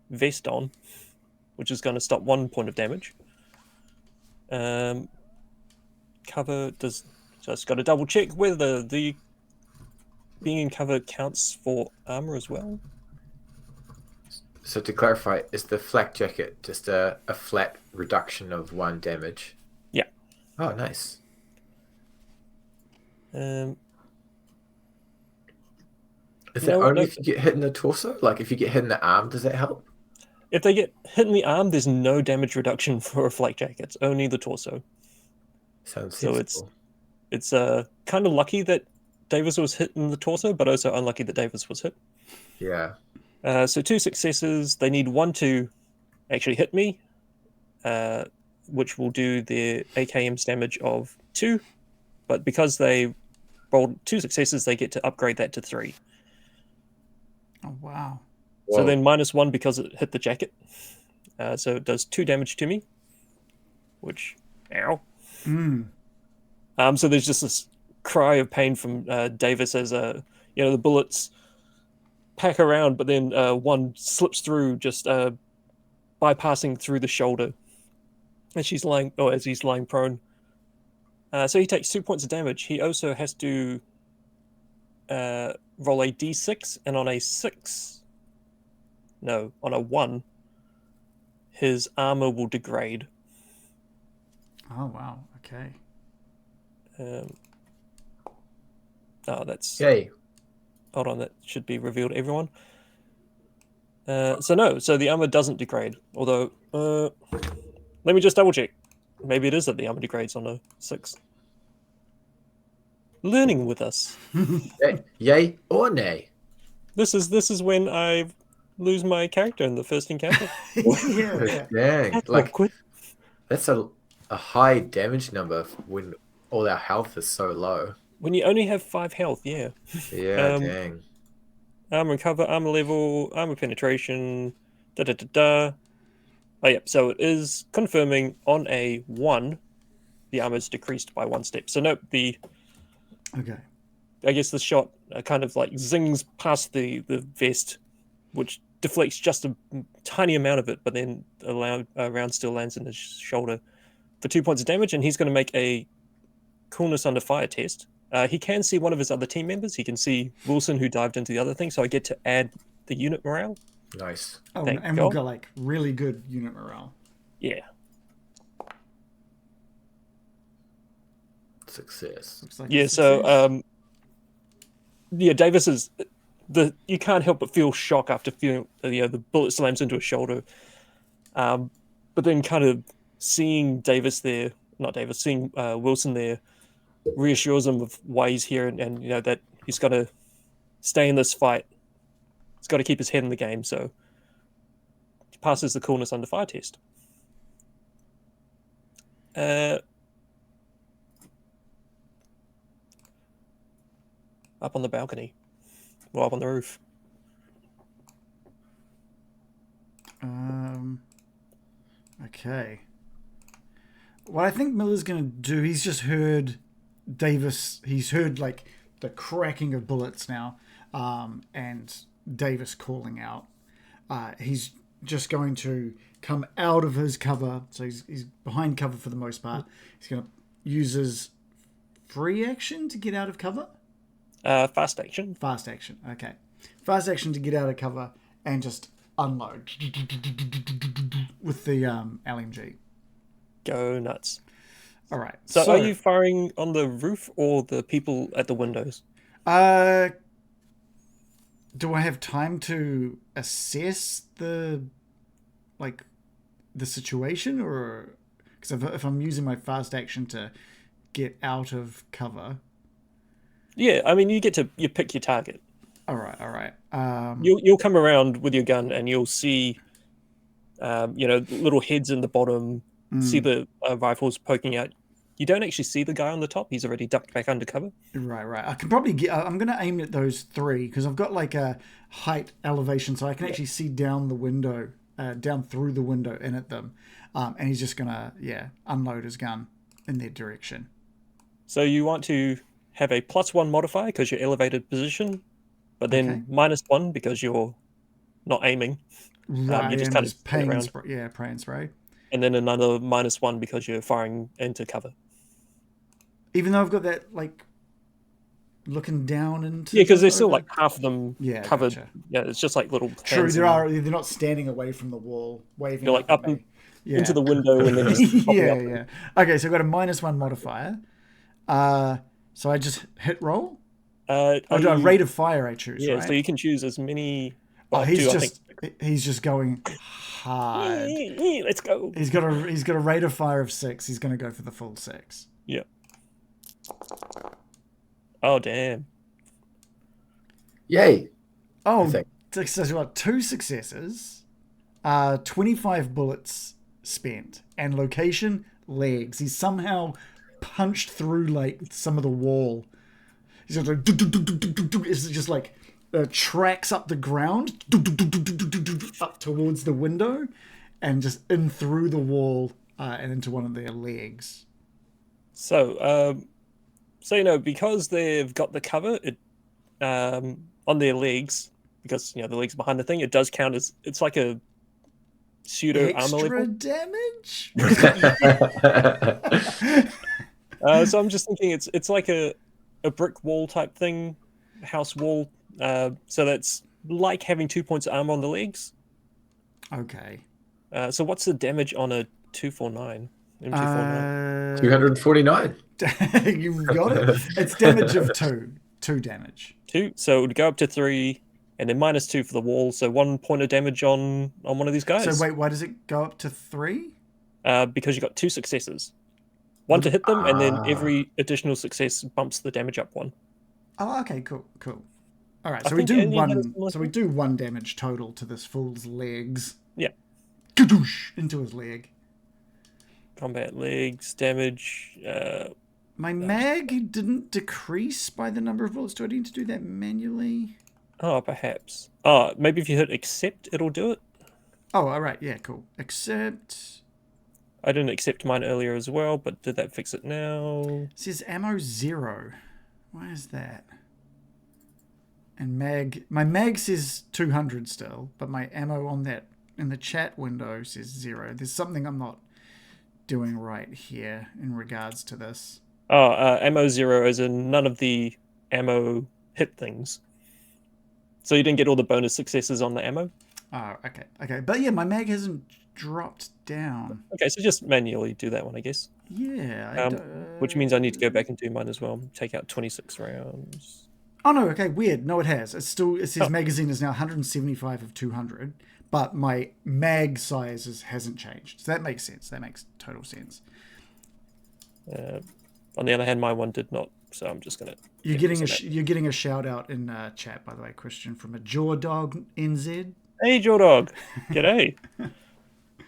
vest on, which is going to stop 1 point of damage. Cover does just got to double check whether the being in cover counts for armor as well. So to clarify, is the flak jacket just a flat reduction of 1 damage? Yeah. Oh, nice. Is that only if you get hit in the torso? Like if you get hit in the arm, does that help? If they get hit in the arm, there's no damage reduction for a flak jacket. It's only the torso. Sounds so sensible. it's kind of lucky that Davis was hit in the torso, but also unlucky that Davis was hit. Yeah. So 2 successes. They need 1 to actually hit me, which will do their AKM's damage of 2. But because they rolled 2 successes, they get to upgrade that to 3. Oh, wow. Whoa. So then -1 because it hit the jacket. So it does 2 damage to me, which, ow. So there's just this cry of pain from Davis as the bullets pack around, but then one slips through, just bypassing through the shoulder as he's lying prone. So he takes 2 points of damage. He also has to roll a d6, and on a 1, his armor will degrade. Oh, wow. Okay. That's... Yay. Hold on, that should be revealed to everyone. So the armor doesn't degrade. Although, let me just double check. Maybe it is that the armor degrades on a 6. Learning with us. Yay or nay? This is when I lose my character in the first encounter. Yeah. Dang. That's Like, awkward. that's a high damage number when all our health is so low. When you only have 5 health, yeah. Yeah, Um, dang. Armor and cover, armor level, armor penetration, da da da da. Oh, yeah. So it is confirming on a 1, the armor is decreased by 1 step. So, nope, Okay. I guess the shot kind of like zings past the vest, which deflects just a tiny amount of it, but then a round still lands in his shoulder for 2 points of damage, and he's going to make a coolness under fire test. He can see one of his other team members. He can see Wilson, who dived into the other thing, so I get to add the unit morale. Nice. Oh, Thank and God. we've got like really good unit morale. Yeah. Success. Looks like Yeah, a so success. yeah, Davis is you can't help but feel shock after feeling the bullet slams into his shoulder. But then kind of seeing seeing Wilson there reassures him of why he's here, and that he's got to stay in this fight. He's got to keep his head in the game, so he passes the coolness under fire test. Up on the balcony, or up on the roof. Okay. What I think Miller's going to do, he's just heard Davis, he's heard like the cracking of bullets now, and Davis calling out. He's just going to come out of his cover, so he's behind cover for the most part. He's going to use his free action to get out of cover? Fast action. Fast action, okay. Fast action to get out of cover and just unload with the LMG. Go nuts. All right. So are you firing on the roof or the people at the windows? Do I have time to assess the situation, or because if I'm using my fast action to get out of cover? Yeah, I mean you pick your target. All right. You'll come around with your gun and you'll see, little heads in the bottom. See the rifles poking out. You don't actually see the guy on the top. He's already ducked back under cover. Right. I can probably get. I'm going to aim at those 3 because I've got like a height elevation, so I can actually see down the window, down through the window, and at them. And he's just gonna unload his gun in their direction. So you want to have a +1 modifier because you're elevated position, but then -1 because you're not aiming. Right. You just and kind of pay around. pray and spray. And then another -1 because you're firing into cover. Even though I've got that like looking down into. Yeah, because there's still like half of them covered. Gotcha. Yeah, it's just like little. True, they're not standing away from the wall, waving. You're like up at me. into the window and then just yeah. Okay, so I've got a -1 modifier. So I just hit roll. Do a rate of fire I choose. Yeah, right? so you can choose as many. He's just going hard. Let's go. He's got a rate of fire of 6. He's going to go for the full 6. Yeah. Oh damn. Yay. Oh, so we've got 2 successes, 25 bullets spent, and location legs. He's somehow punched through like some of the wall. He's just like it's just like tracks up the ground up towards the window, and just in through the wall and into one of their legs. So, because they've got the cover, on their legs, because the legs behind the thing, it does count as it's like a pseudo armor level. Damage. So I'm just thinking it's like a brick wall type thing, house wall. So that's like having 2 points of armor on the legs. Okay. So what's the damage on a 249? M249? 249. You've got it. It's damage of 2. 2 damage. 2. So it would go up to 3, and then -2 for the wall. So 1 point of damage on one of these guys. So wait, why does it go up to 3? Because you got 2 successes. 1 to hit them, and then every additional success bumps the damage up 1. Oh, okay, cool. All right, so we do 1. So we do 1 damage total to this fool's legs. Yeah. Kadoosh into his leg. Combat legs damage. My mag didn't decrease by the number of bullets. Do I need to do that manually? Oh, perhaps. Oh, maybe if you hit accept, it'll do it. Oh, all right. Yeah, cool. Accept. I didn't accept mine earlier as well, but did that fix it now? It says ammo 0. Why is that? And my mag says 200 still, but my ammo on that in the chat window says 0. There's something I'm not doing right here in regards to this. Oh, ammo 0 as in none of the ammo hit things. So you didn't get all the bonus successes on the ammo? Oh, okay. Okay. But yeah, my mag hasn't dropped down. Okay, so just manually do that one, I guess. Yeah. Which means I need to go back and do mine as well. Take out 26 rounds. Oh no, okay, weird. No, it has. It says magazine is now 175 of 200, but my mag size hasn't changed. So that makes sense. That makes total sense. On the other hand, my one did not, so I'm just gonna. You're getting a shout out in chat, by the way, Christian, from a Jaw Dog NZ. Hey, Jaw Dog. G'day.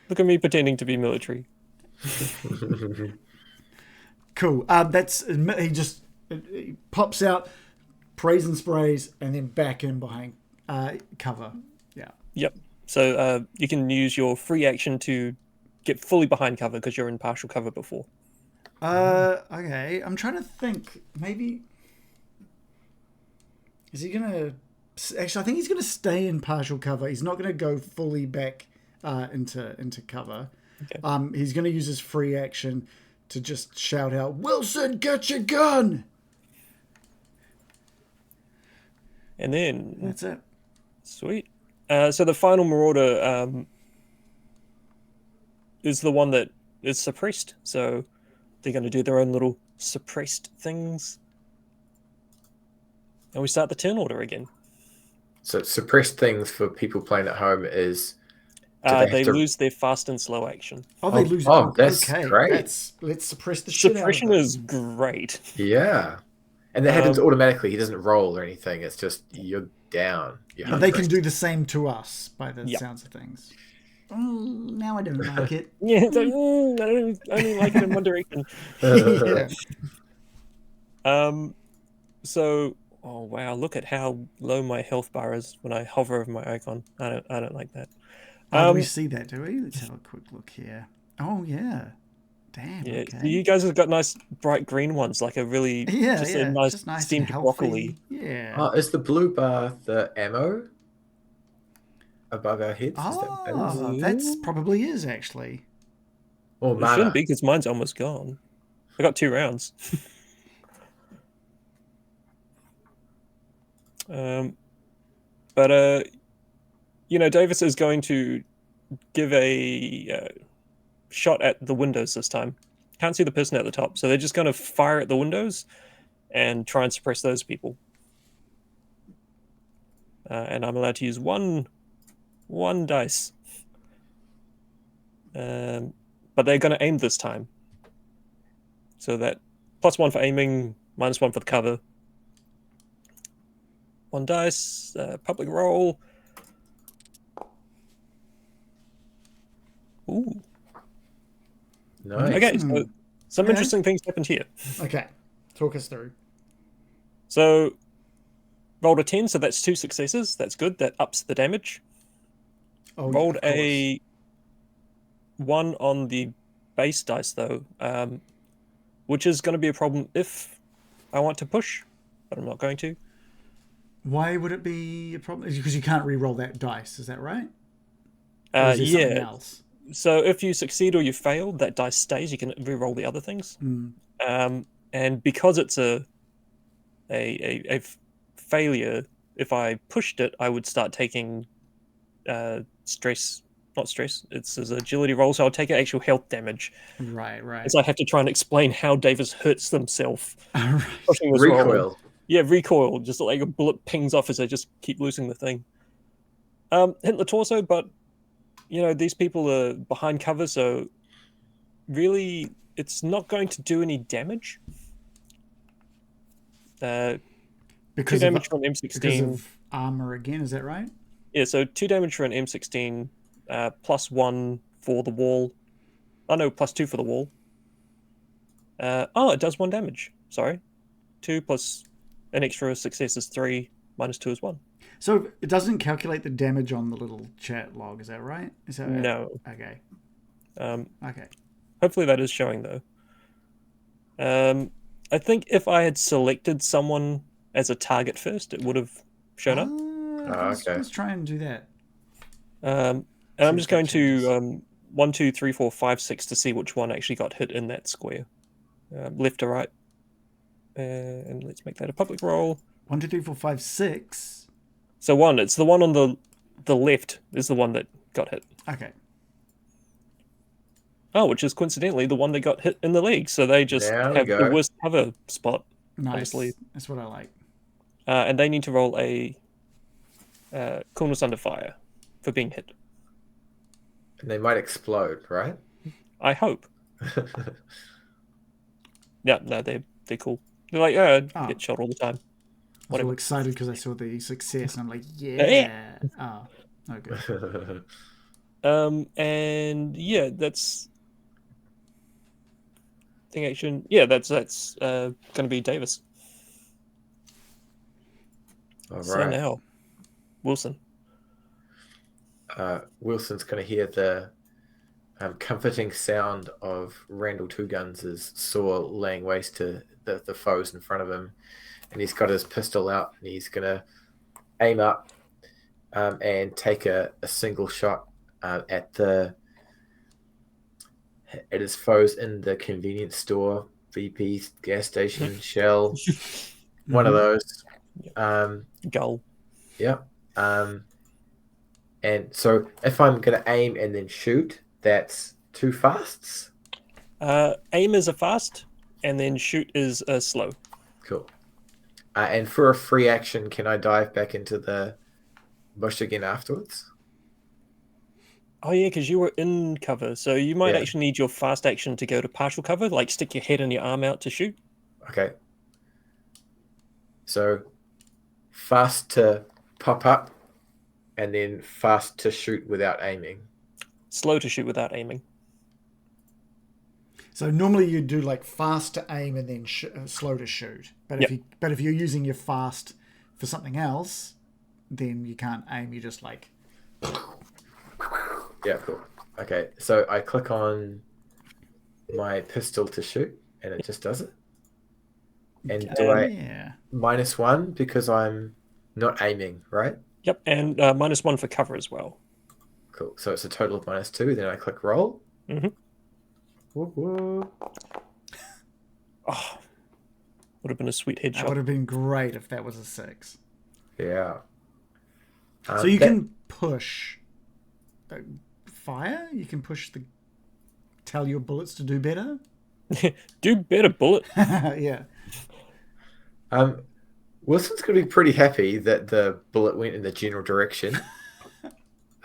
Look at me pretending to be military. Cool. He pops out, prays and sprays, and then back in behind cover. Yeah. Yep. So you can use your free action to get fully behind cover because you're in partial cover before. Okay. I'm trying to think. Maybe is he gonna? Actually, I think he's gonna stay in partial cover. He's not gonna go fully back into cover. Okay. He's gonna use his free action to just shout out, "Wilson, get your gun!" And then That's it. Sweet. So the final marauder is the one that is suppressed. So they're going to do their own little suppressed things. And we start the turn order again. So suppressed things for people playing at home is they lose their fast and slow action. Oh, they lose. Oh, that's great. Let's suppress the shit Suppression out of it. is great. Yeah. And that happens automatically. He doesn't roll or anything. It's just you're down. But they can do the same to us by the sounds of things. Now I don't like it. Yeah, I only like it in one direction. Yeah. So, oh wow, look at how low my health bar is when I hover over my icon. I don't like that. Do we see that, do we? Let's have a quick look here. Oh yeah. Damn. Yeah, Okay. you guys have got nice bright green ones, like a really a nice steamed broccoli. Yeah. Oh, is the blue bar the ammo above our heads? Oh, that's probably is actually. Or It mana? shouldn't be because mine's almost gone. I got 2 rounds. But Davis is going to give a shot at the windows this time. Can't see the person at the top, so they're just going to fire at the windows and try and suppress those people. And I'm allowed to use one dice. But they're going to aim this time. So that +1 for aiming, -1 for the cover. 1 dice, public roll. Ooh. Nice. Okay, so some interesting things happened here. Okay. Talk us through. So rolled a 10, so that's 2 successes. That's good. That ups the damage. Oh, Rolled yeah, of a 1 on the base dice, though, which is going to be a problem if I want to push, but I'm not going to. Why would it be a problem? Because you can't re-roll that dice, is that right? Or is there something else? So if you succeed or you fail, that dice stays. You can re-roll the other things. And because it's a failure, if I pushed it, I would start taking stress. Not stress. It's an agility roll, so I'll take actual health damage. Right. So I have to try and explain how Davis hurts himself. Pushing this Recoil. roll. Yeah, recoil. Just like a bullet pings off as I just keep losing the thing. Hit the torso, but these people are behind cover, so really it's not going to do any damage. Because 2 damage for an M16. Because of armor again, is that right? Yeah, so 2 damage for an M16, +1 for the wall. Oh no, +2 for the wall. It does 1 damage. Sorry. 2 plus an extra success is 3, minus 2 is 1. So it doesn't calculate the damage on the little chat log, is that right? Is that No. Okay. Um, Okay. hopefully that is showing, though. I think if I had selected someone as a target first, it would have shown up. Okay. Let's try and do that. And See I'm if just that going changes. to 1, 2, 3, 4, 5, 6 to see which one actually got hit in that square. Left to right. And let's make that a public roll. 1, 2, 3, 4, 5, 6. So 1, it's the one on the left is the one that got hit. Okay. Oh, which is coincidentally the one that got hit in the leg. So they just There we have the go. worst cover spot, Nice. honestly. That's what I like. And they need to roll a coolness under fire for being hit. And they might explode, right? I hope. Yeah, no, they're cool. They're like, Oh. get shot all the time. I was all Whatever. excited because I saw the success and I'm like, Yeah. Oh, okay. And yeah, that's thing action. Yeah, that's going to be Davis. All right. So now, Wilson. Wilson's going to hear the comforting sound of Randall Two Guns' saw laying waste to the foes in front of him. And he's got his pistol out and he's going to aim up and take a single shot at his foes in the convenience store, VP, gas station, Shell, one of those. Gull. Yeah. And so if I'm going to aim and then shoot, that's 2 fasts. Aim is a fast, and then shoot is a slow. Cool. And for a free action, can I dive back into the bush again afterwards? Oh yeah, because you were in cover, so you might Yeah. actually need your fast action to go to partial cover, like stick your head and your arm out to shoot. Okay. So fast to pop up and then fast to shoot without aiming. Slow to shoot without aiming. So normally you do like fast to aim and then slow to shoot. But if you're using your fast for something else, then you can't aim. You just like. Yeah, cool. Okay, so I click on my pistol to shoot, and it just does it. And do I -1 because I'm not aiming, right? Yep, and -1 for cover as well. Cool. So it's a total of -2. Then I click roll. Mm-hmm. Woo-woo. Oh, would have been a sweet That headshot. would have been great if that was a 6. Yeah. So you can push fire. You can push tell your bullets to do better. Do better, bullet. Yeah. Wilson's going to be pretty happy that the bullet went in the general direction.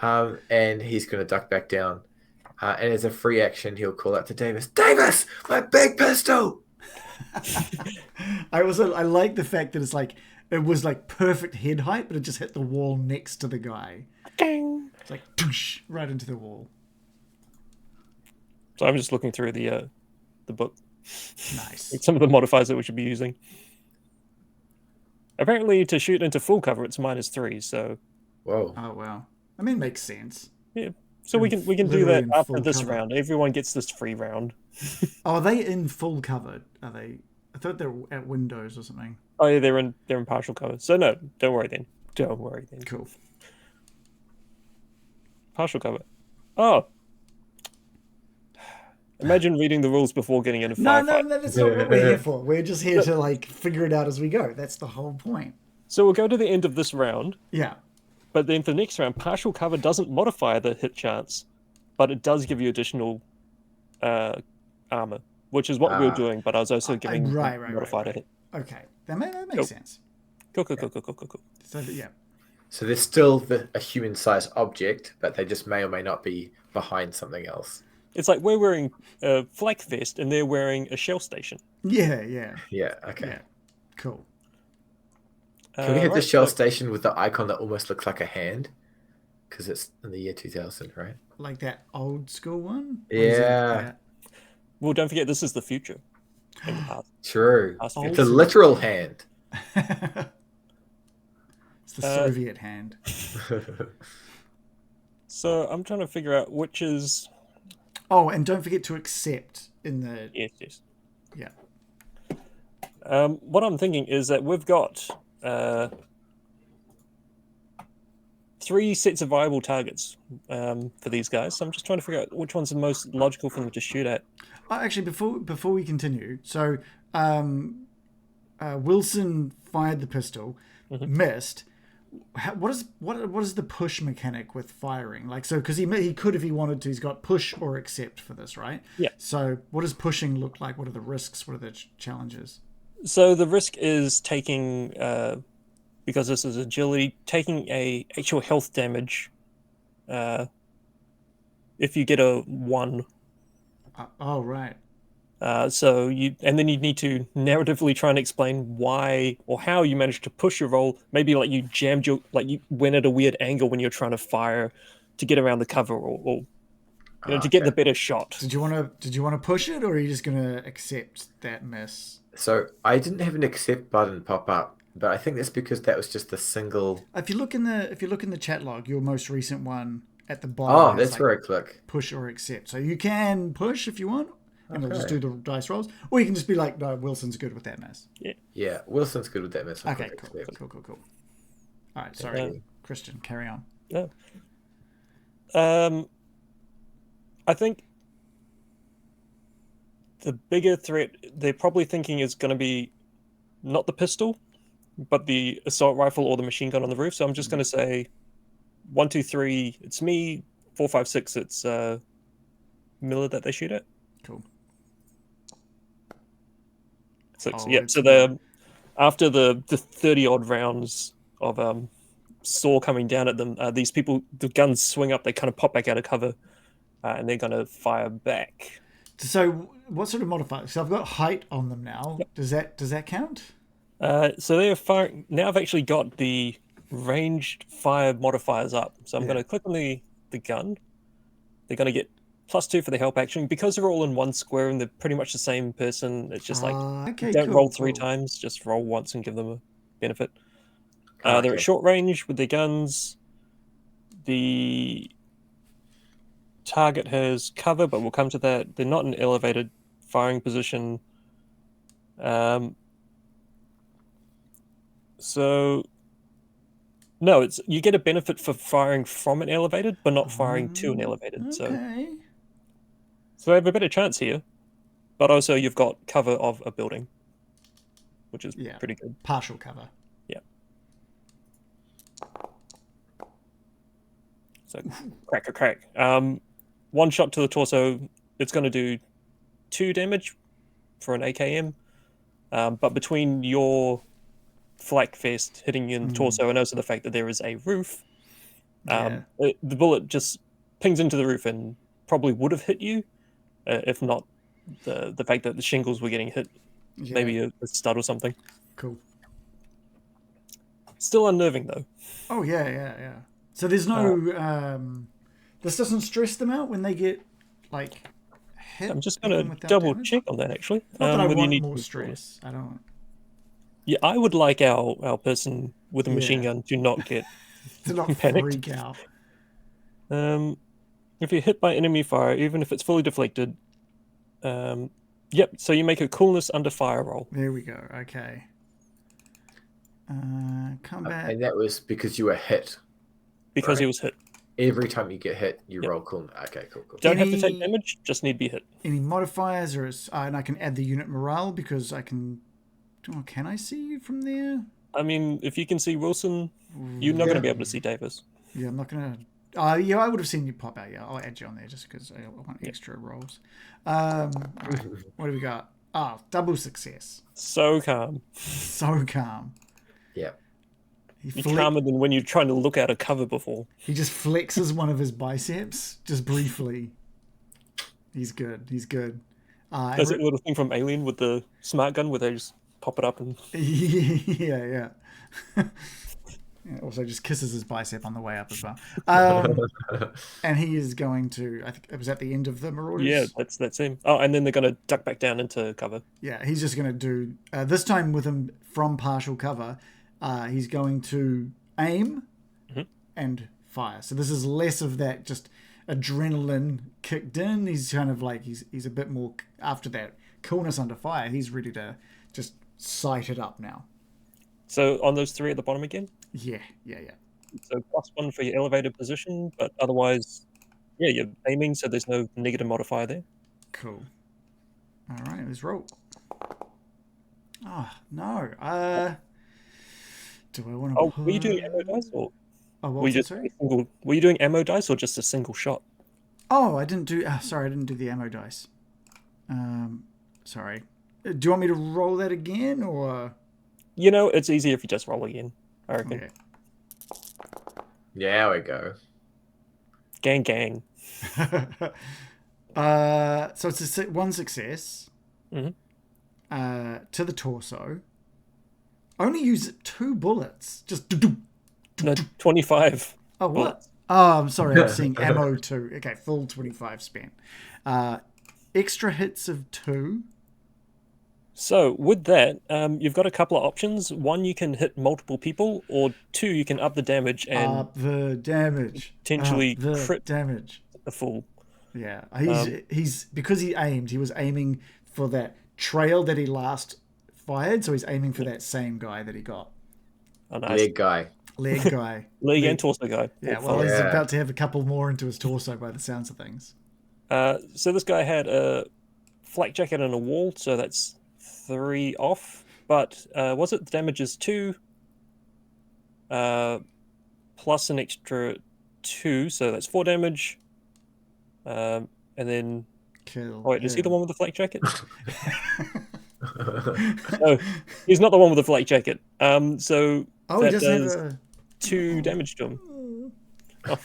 And he's going to duck back down. And as a free action, he'll call out to Davis, Davis, my big pistol! I like the fact that it was like perfect head height, but it just hit the wall next to the guy. Ding. It's like toosh, right into the wall. So I'm just looking through the book. Nice. Some of the modifiers that we should be using. Apparently, to shoot into full cover, it's -3. So Whoa. Oh wow. I mean, it makes sense. yeah. So we can do literally that in after full this cover. round. Everyone gets this free round. Oh, are they in full cover? Are they? I thought they were at windows or something. Oh yeah, they're in partial cover. So no, don't worry then. Don't worry then. Cool. Partial cover. Oh. Imagine reading the rules before getting into No, firefight. that's not what we're here for. We're just here to like figure it out as we go. That's the whole point. So we'll go to the end of this round, Yeah. but then for the next round, partial cover doesn't modify the hit chance, but it does give you additional armor, which is what we were doing, but I was also giving modified a hit. Okay, that makes Cool. sense. Cool. So yeah. So there's still a human-sized object, but they just may or may not be behind something else. It's like we're wearing a flak vest and they're wearing a shell station. Yeah. Yeah, okay. Yeah. Cool. Can we have the Right, shell so- station with the icon that almost looks like a hand? Because it's in the year 2000, right? Like that old school one? Yeah. Well, don't forget, this is the future. in the past. True. Past few It's a years. literal hand. It's the Soviet hand. So I'm trying to figure out which is Oh, and don't forget to accept in the yes. yeah. What I'm thinking is that we've got 3 sets of viable targets for these guys. So I'm just trying to figure out which one's the most logical for them to shoot at. Actually, before we continue, so Wilson fired the pistol, missed. What is the push mechanic with firing? Like, so because he could if he wanted to. He's got push or accept for this, right? Yeah. So what does pushing look like? What are the risks? What are the challenges? So the risk is taking, because this is agility, taking a actual health damage. If you get a 1. Oh, right. And then you need to narratively try and explain why or how you managed to push your roll. Maybe like you jammed you went at a weird angle when you're trying to fire to get around the cover or to get the better shot. Did you want to push it, or are you just gonna accept that miss? So I didn't have an accept button pop up, but I think that's because that was just a single. If you look in the chat log, your most recent one at the bottom. Oh, that's where I click. Push or accept. So you can push if you want. And it'll just do the dice rolls. Or you can just be like, no, Wilson's good with that mess. Yeah, Wilson's good with that mess. Okay, cool. All right, sorry. Christian, carry on. Yeah. I think the bigger threat they're probably thinking is going to be not the pistol, but the assault rifle or the machine gun on the roof. So I'm just going to say 1, 2, 3, it's me. 4, 5, 6, it's Miller that they shoot at. Cool. 6. So after the 30 odd rounds of saw coming down at them, these people, the guns swing up, they kind of pop back out of cover, and they're going to fire back. So what sort of modifier? So I've got height on them now. Yep. Does that count? So they are firing now. I've actually got the ranged fire modifiers up. So I'm going to click on the gun. They're going to get +2 for the help action because they're all in one square and they're pretty much the same person. It's just don't roll 3 times, just roll once and give them a benefit. They're at short range with their guns. The target has cover, but we'll come to that. They're not in elevated firing position. So no, you get a benefit for firing from an elevated, but not firing to an elevated. Okay. So they have a better chance here, but also you've got cover of a building, which is pretty good. Partial cover. Yeah. So crack. 1 shot to the torso. It's going to do 2 damage for an AKM, but between your flak vest hitting you in the torso and also the fact that there is a roof, the bullet just pings into the roof and probably would have hit you. If not the fact that the shingles were getting hit, maybe a stud or something. Cool. Still unnerving though. Oh yeah. So there's no this doesn't stress them out when they get like hit. I'm just gonna double check on that actually. Not that I want more stress. I don't. Yeah, I would like our person with a machine gun to not get to not panicked. Freak out. If you're hit by enemy fire, even if it's fully deflected, so you make a coolness under fire roll. There we go. Okay. Combat. And that was because you were hit. Because he was hit. Every time you get hit, you roll cool. Okay, cool. Don't have to take damage, just need to be hit. Any modifiers, and I can add the unit morale because I can. Oh, can I see you from there? I mean, if you can see Wilson, you're not going to be able to see Davis. Yeah, I'm not going to. I would have seen you pop out. Yeah, I'll add you on there just because I want extra rolls. Right. What do we got? Double success. So calm. Yeah. You're calmer than when you're trying to look out of cover before. He just flexes one of his biceps, just briefly. He's good. Does that little thing from Alien with the smart gun where they just pop it up and... yeah. Yeah, also just kisses his bicep on the way up as well. And he is going to, I think it was at the end of the Marauders. Yeah, that's him. Oh, and then they're going to duck back down into cover. Yeah, he's just going to do, this time with him from partial cover, he's going to aim and fire. So this is less of that just adrenaline kicked in. He's kind of like, he's a bit more, after that coolness under fire, he's ready to just sight it up now. So on those 3 at the bottom again? Yeah. So +1 for your elevated position, but otherwise, yeah, you're aiming, so there's no negative modifier there. Cool. All right, let's roll. Oh, no. Do I want to Oh, were you doing ammo dice, or what were was you it, just sorry? were you doing ammo dice or just a single shot? Oh, I didn't do... sorry, I didn't do the ammo dice. Sorry. Do you want me to roll that again, or... You know, it's easier if you just roll again, I reckon. Okay. Yeah, we go. Gang. So it's one success. Mm-hmm. To the torso. Only use 2 bullets. Just... No, 25. Oh, what? bullets. Oh, I'm sorry. I'm seeing ammo 2. Okay, full 25 spent. Extra hits of 2. So with that, you've got a couple of options. 1, you can hit multiple people, or 2, you can up the damage and Up the damage. potentially Up the crit damage. the full. Yeah, he's because he was aiming for that trail that he last fired, so he's aiming for that same guy that he got. Oh, nice. Leg guy. Leg guy. Leg and torso guy. Yeah, All well, five. he's about to have a couple more into his torso by the sounds of things. So this guy had a flak jacket and a wall, so that's 3 off. But was it the damage is 2 plus an extra 2, so that's 4 damage. And then Kill. oh wait, is he the him. one with the flak jacket? No, he's not the one with the flak jacket. So Oh, he that doesn't does have a... 2 damage to him. Oh.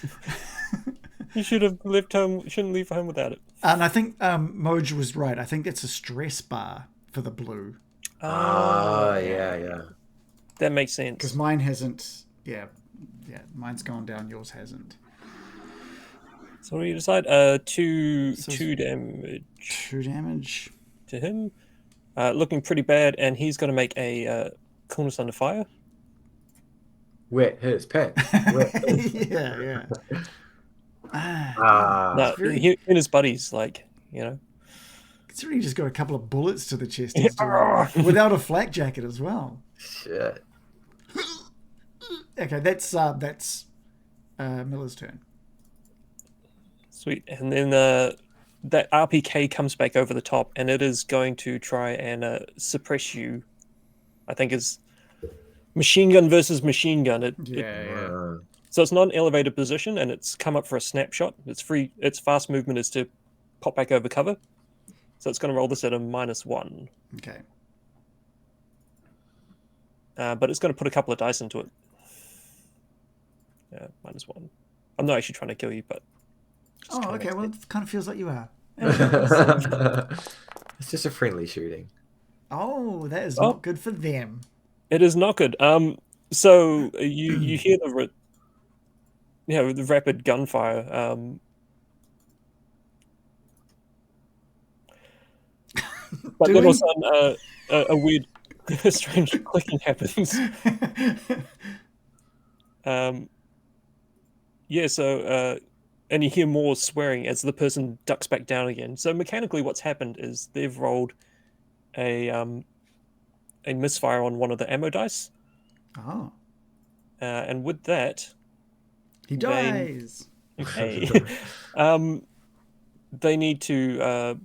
You should have left home. Shouldn't leave home without it. And I think Moj was right. I think it's a stress bar for the blue. Yeah. That makes sense. Because mine hasn't... Yeah, mine's gone down. Yours hasn't. So what do you decide? 2 damage 2 damage. to him. Looking pretty bad, and he's going to make a coolness under fire. Wet his pants. Yeah. No, very- he and his buddies, like, you know. Considering he just got a couple of bullets to the chest he's doing, without a flak jacket as well. Shit. Okay, that's Miller's turn. Sweet. And then that RPK comes back over the top, and it is going to try and suppress you. I think is machine gun versus machine gun. Yeah. So it's not an elevated position, and it's come up for a snapshot. It's free. Its fast movement is to pop back over cover. So it's going to roll this at a -1. Okay. But it's going to put a couple of dice into it. Yeah, -1. I'm not actually trying to kill you, but... just Oh, trying to okay. make Well, sense. it kind of feels like you are. It's just a friendly shooting. Oh, that is not good for them. It is not good. So you hear the rapid gunfire. But then all of a sudden, a weird, strange clicking happens. And you hear more swearing as the person ducks back down again. So mechanically, what's happened is they've rolled a misfire on one of the ammo dice. Oh. And with that, He dies. okay, they need to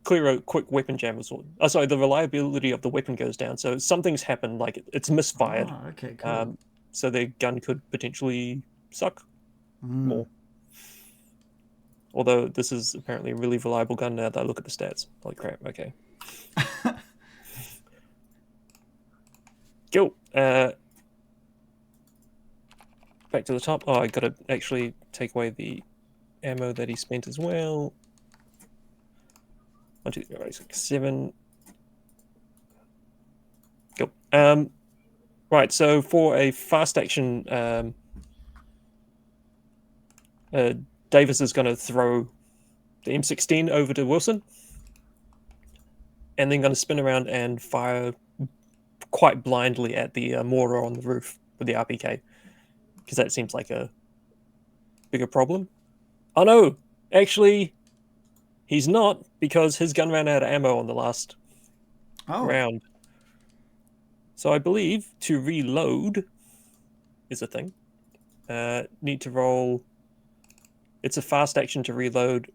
clear a quick weapon jam as well. Oh, sorry, the reliability of the weapon goes down. So something's happened, like it's misfired. Oh, okay, cool. So their gun could potentially suck more. Although this is apparently a really reliable gun now that I look at the stats. Holy crap, okay. Go. Back to the top. Oh, I gotta actually take away the ammo that he spent as well. 1, 2, 3, 4, 5, 6, 7. Go. Right, so for a fast action, Davis is going to throw the M16 over to Wilson, and then going to spin around and fire quite blindly at the mortar on the roof with the RPK, because that seems like a bigger problem. Oh no, actually, he's not, because his gun ran out of ammo on the last round. So I believe to reload is a thing. Need to roll. It's a fast action to reload,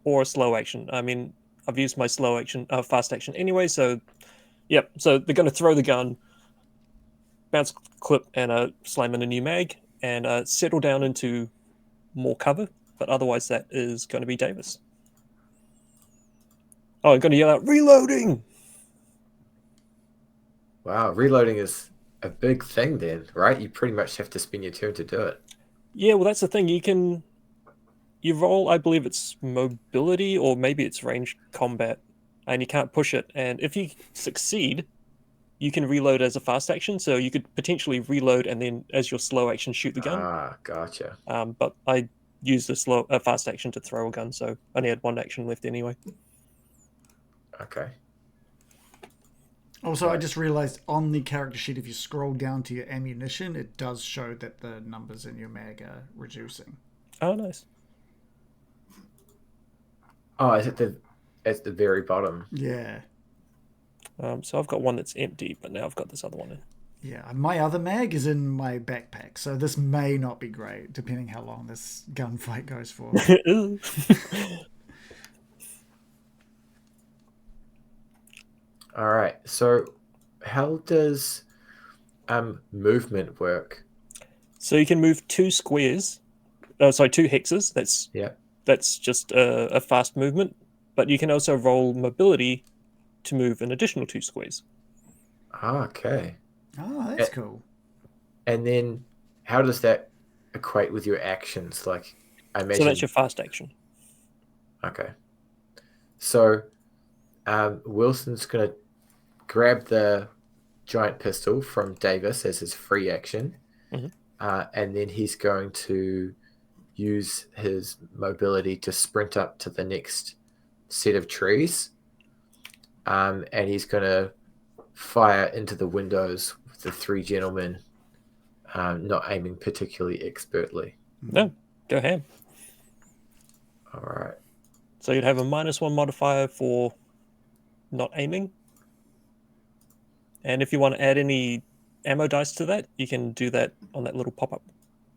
or a slow action. I mean, I've used my slow action, fast action anyway. So, yep. So they're going to throw the gun, bounce clip, and slam in a new mag, and settle down into more cover. But otherwise, that is going to be Davis. Oh, I'm going to yell out, "Reloading!" Wow, reloading is a big thing then, right? You pretty much have to spend your turn to do it. Yeah, well, that's the thing. You roll, I believe it's mobility, or maybe it's ranged combat, and you can't push it. And if you succeed, you can reload as a fast action. So you could potentially reload and then, as your slow action, shoot the gun. Ah, gotcha. But I used a fast action to throw a gun, so I only had one action left anyway. Okay. Also, I just realized on the character sheet, if you scroll down to your ammunition, it does show that the numbers in your mag are reducing. Oh, nice. Oh, is it at the very bottom? Yeah. So I've got one that's empty, but now I've got this other one in. Yeah, my other mag is in my backpack, so this may not be great, depending how long this gunfight goes for. All right. So, how does movement work? So you can move 2 squares. Sorry, 2 hexes. That's just a fast movement. But you can also roll mobility to move an additional 2 squares. Ah, okay. Oh, that's cool. And then, how does that equate with your actions? Like, I imagine. So that's your fast action. Okay. So, Wilson's gonna grab the giant pistol from Davis as his free action, and then he's going to use his mobility to sprint up to the next set of trees, and he's going to fire into the windows with the 3 gentlemen, not aiming particularly expertly. No, go ham. All right. So you'd have a -1 modifier for not aiming. And if you want to add any ammo dice to that, you can do that on that little pop-up.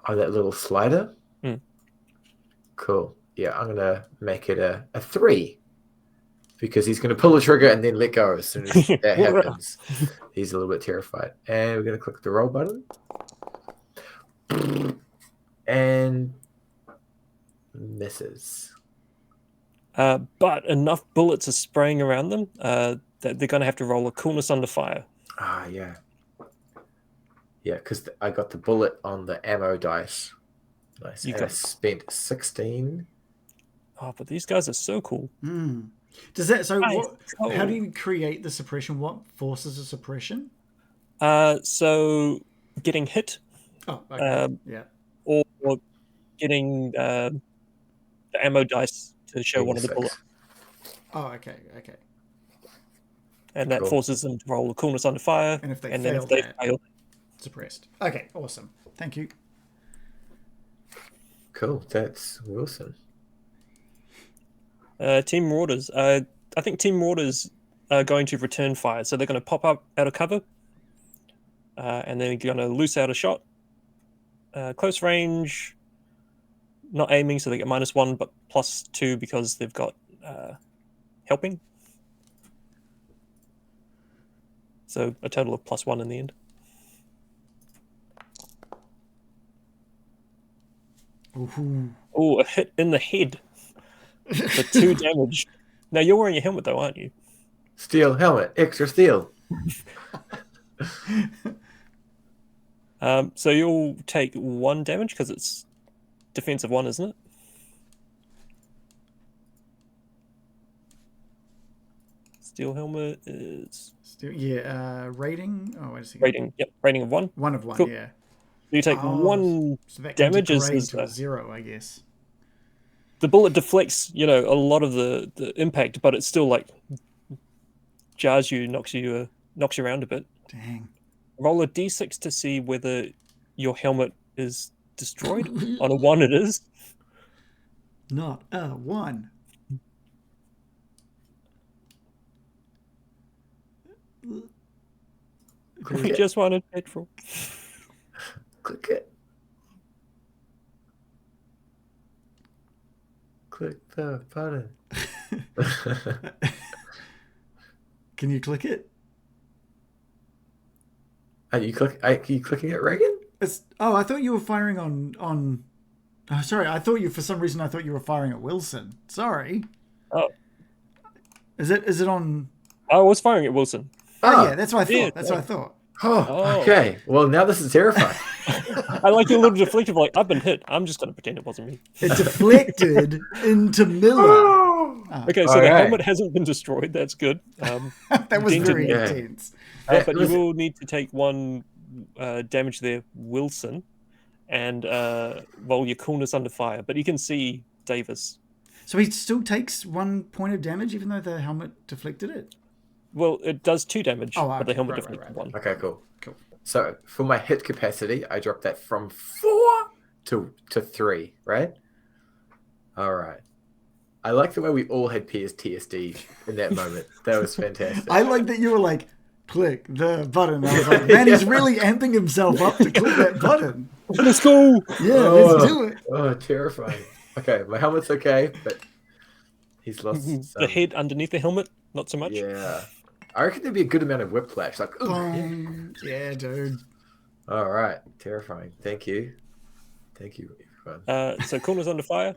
Oh, that little slider? Hmm. Cool. Yeah, I'm going to make it a 3. Because he's going to pull the trigger and then let go as soon as that happens. He's a little bit terrified. And we're going to click the roll button. And misses. But enough bullets are spraying around them that they're going to have to roll a coolness under fire. Ah, yeah. Yeah, because I got the bullet on the ammo dice. Nice. I spent 16. Oh, but these guys are so cool. Does that how do you create the suppression? What forces a suppression? So getting hit. Oh, okay. Yeah. Or getting the ammo dice to show one of the bullets. Oh, okay. And that forces them to roll the coolness under fire. And if they fail, suppressed. Okay, awesome. Thank you. Cool. That's Wilson. Team Marauders. I think Team Marauders are going to return fire. So they're going to pop up out of cover. And then going to loose out a shot. Close range. Not aiming, so they get -1, but +2 because they've got helping. So a total of +1 in the end. Oh, a hit in the head for 2 damage. Now you're wearing a helmet though, aren't you? Steel helmet, extra steel. So you'll take 1 damage because it's defensive 1, isn't it? Steel helmet is Still, yeah. Rating. Oh, wait a second. rating. Yep, rating of 1. 1 of 1. Cool. Yeah. You take Oh, 1 so that can damage degrade as to a 0, I guess. the bullet deflects, a lot of the impact, but it still like jars you, knocks you around a bit. Dang. Roll a d6 to see whether your helmet is destroyed. On a 1, it is. Not a 1. We just wanted petrol. Click it. Click the button. Can you click it? Are you clicking it, Reagan? I thought you were firing on. Oh, sorry, for some reason I thought you were firing at Wilson. Sorry. Oh, Is it on? I was firing at Wilson. Oh, yeah, that's what I thought. Yeah, That's what I thought. Oh, okay. Well, now this is terrifying. I like your little deflective, like, I've been hit. I'm just going to pretend it wasn't me. It deflected into Miller. Okay, so the helmet hasn't been destroyed. That's good. That was dented very me. intense. But you will need to take 1 damage there, Wilson, and roll your coolness under fire. But you can see Davis. So he still takes 1 point of damage, even though the helmet deflected it. Well, it does 2 damage, but the helmet right, deflected right. 1. Okay, cool. So for my hit capacity, I dropped that from 4 to 3, right? All right. I like the way we all had PTSD in that moment. That was fantastic. I like that you were like, click the button. I was like, man, he's really amping himself up to click that button. Let's go! Yeah, let's do it. Oh, terrifying. Okay, my helmet's okay, but he's lost The head underneath the helmet, not so much. Yeah. I reckon there'd be a good amount of whiplash. Like, Yeah, dude. All right. Terrifying. Thank you. Thank you, everyone. So coolness under fire.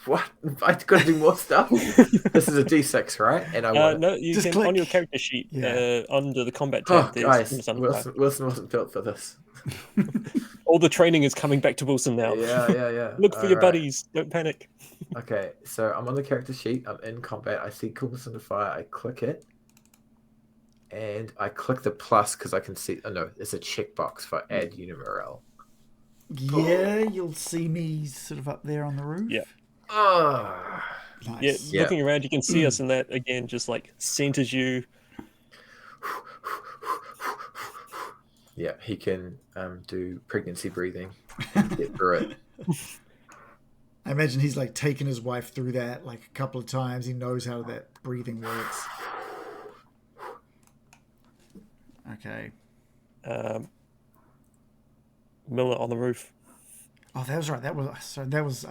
What? I've got to do more stuff? This is a D6, right? And I want No, you Just can click. on your character sheet, Yeah. under the combat Oh, tab. There's guys, coolness under fire. Wilson wasn't built for this. All the training is coming back to Wilson now. Yeah. Look for All your right. buddies. Don't panic. Okay, so I'm on the character sheet. I'm in combat. I see coolness under fire. I click it. And I click the plus because I can see... Oh, no, it's a checkbox for add unit morale. Yeah, you'll see me sort of up there on the roof. Yeah. Nice. Yeah, looking around, you can see us, and that again just like centers you. Yeah, he can do pregnancy breathing and get through it. I imagine he's like taken his wife through that like a couple of times. He knows how that breathing works. Okay. Miller on the roof. Oh, that was right. I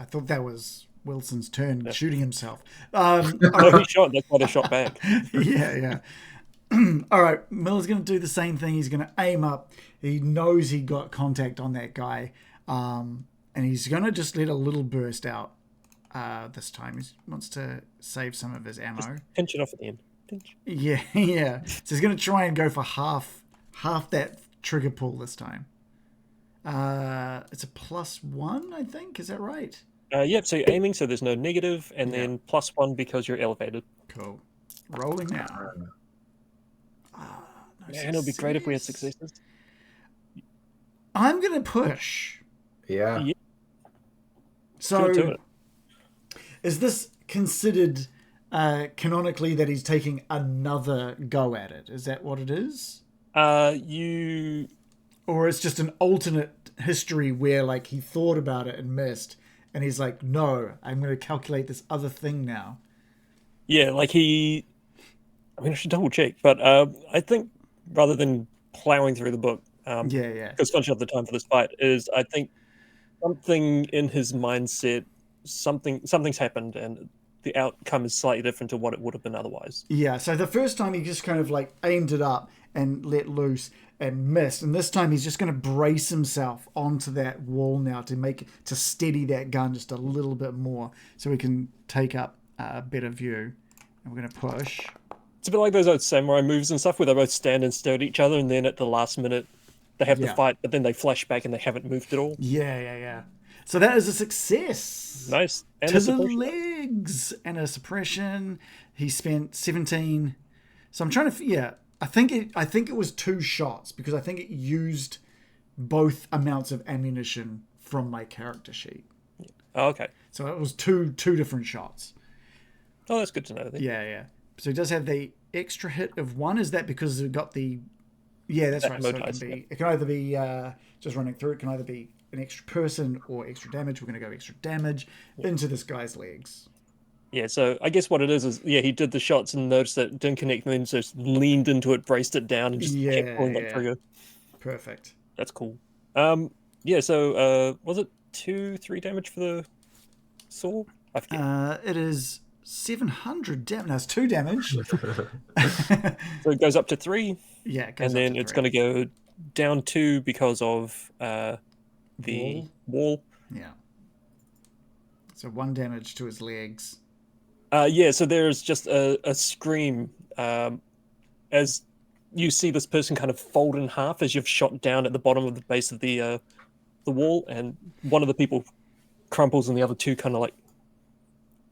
thought that was Wilson's turn shooting himself. No, he shot. That's why they shot back. Yeah. All right, Miller's going to do the same thing. He's going to aim up. He knows he got contact on that guy, and he's going to just let a little burst out this time. He wants to save some of his ammo. Just pinch it off at the end. Pinch. Yeah. So he's going to try and go for half that trigger pull this time. It's a +1, I think. Is that right? Yep, so you're aiming, so there's no negative, and then +1 because you're elevated. Cool. Rolling now. Man, it would be great if we had successes. I'm going to push. Yeah. So, Do it. is this considered canonically that he's taking another go at it? Is that what it is? You... Or it's just an alternate history where like he thought about it and missed, and he's like, no, I'm going to calculate this other thing now. Yeah, like he... I mean, I should double check, but I think rather than plowing through the book, Yeah. because bunch of the time for this fight is, I think something in his mindset, something's happened, and the outcome is slightly different to what it would have been otherwise. Yeah, so the first time he just kind of like aimed it up and let loose and missed, and this time he's just going to brace himself onto that wall now to steady that gun just a little bit more so he can take up a better view. And we're going to push. It's a bit like those old samurai moves and stuff where they both stand and stare at each other, and then at the last minute they have the fight, but then they flash back and they haven't moved at all. Yeah. So that is a success. Nice. And To a the support. left. legs and a suppression. He spent 17. So I'm trying to, I think it was 2 shots because I think it used both amounts of ammunition from my character sheet. Oh, okay. So it was two different shots. Oh, that's good to know. Then. Yeah. So he does have the extra hit of 1. Is that because it got the? Yeah, that's right. So it can either be just running through. It can either be an extra person or extra damage. We're going to go extra damage into this guy's legs. Yeah, so I guess what it is he did the shots and noticed that it didn't connect, and then just leaned into it, braced it down, and just kept pulling that trigger. Perfect. That's cool. So was it 2-3 damage for the saw? I forget. It is 700 damage. No, it's 2 damage. So it goes up to 3. Yeah, and then it's going to go down 2 because of the wall. Yeah. So 1 damage to his legs. So there's just a scream as you see this person kind of fold in half as you've shot down at the bottom of the base of the wall, and one of the people crumples and the other 2 kind of like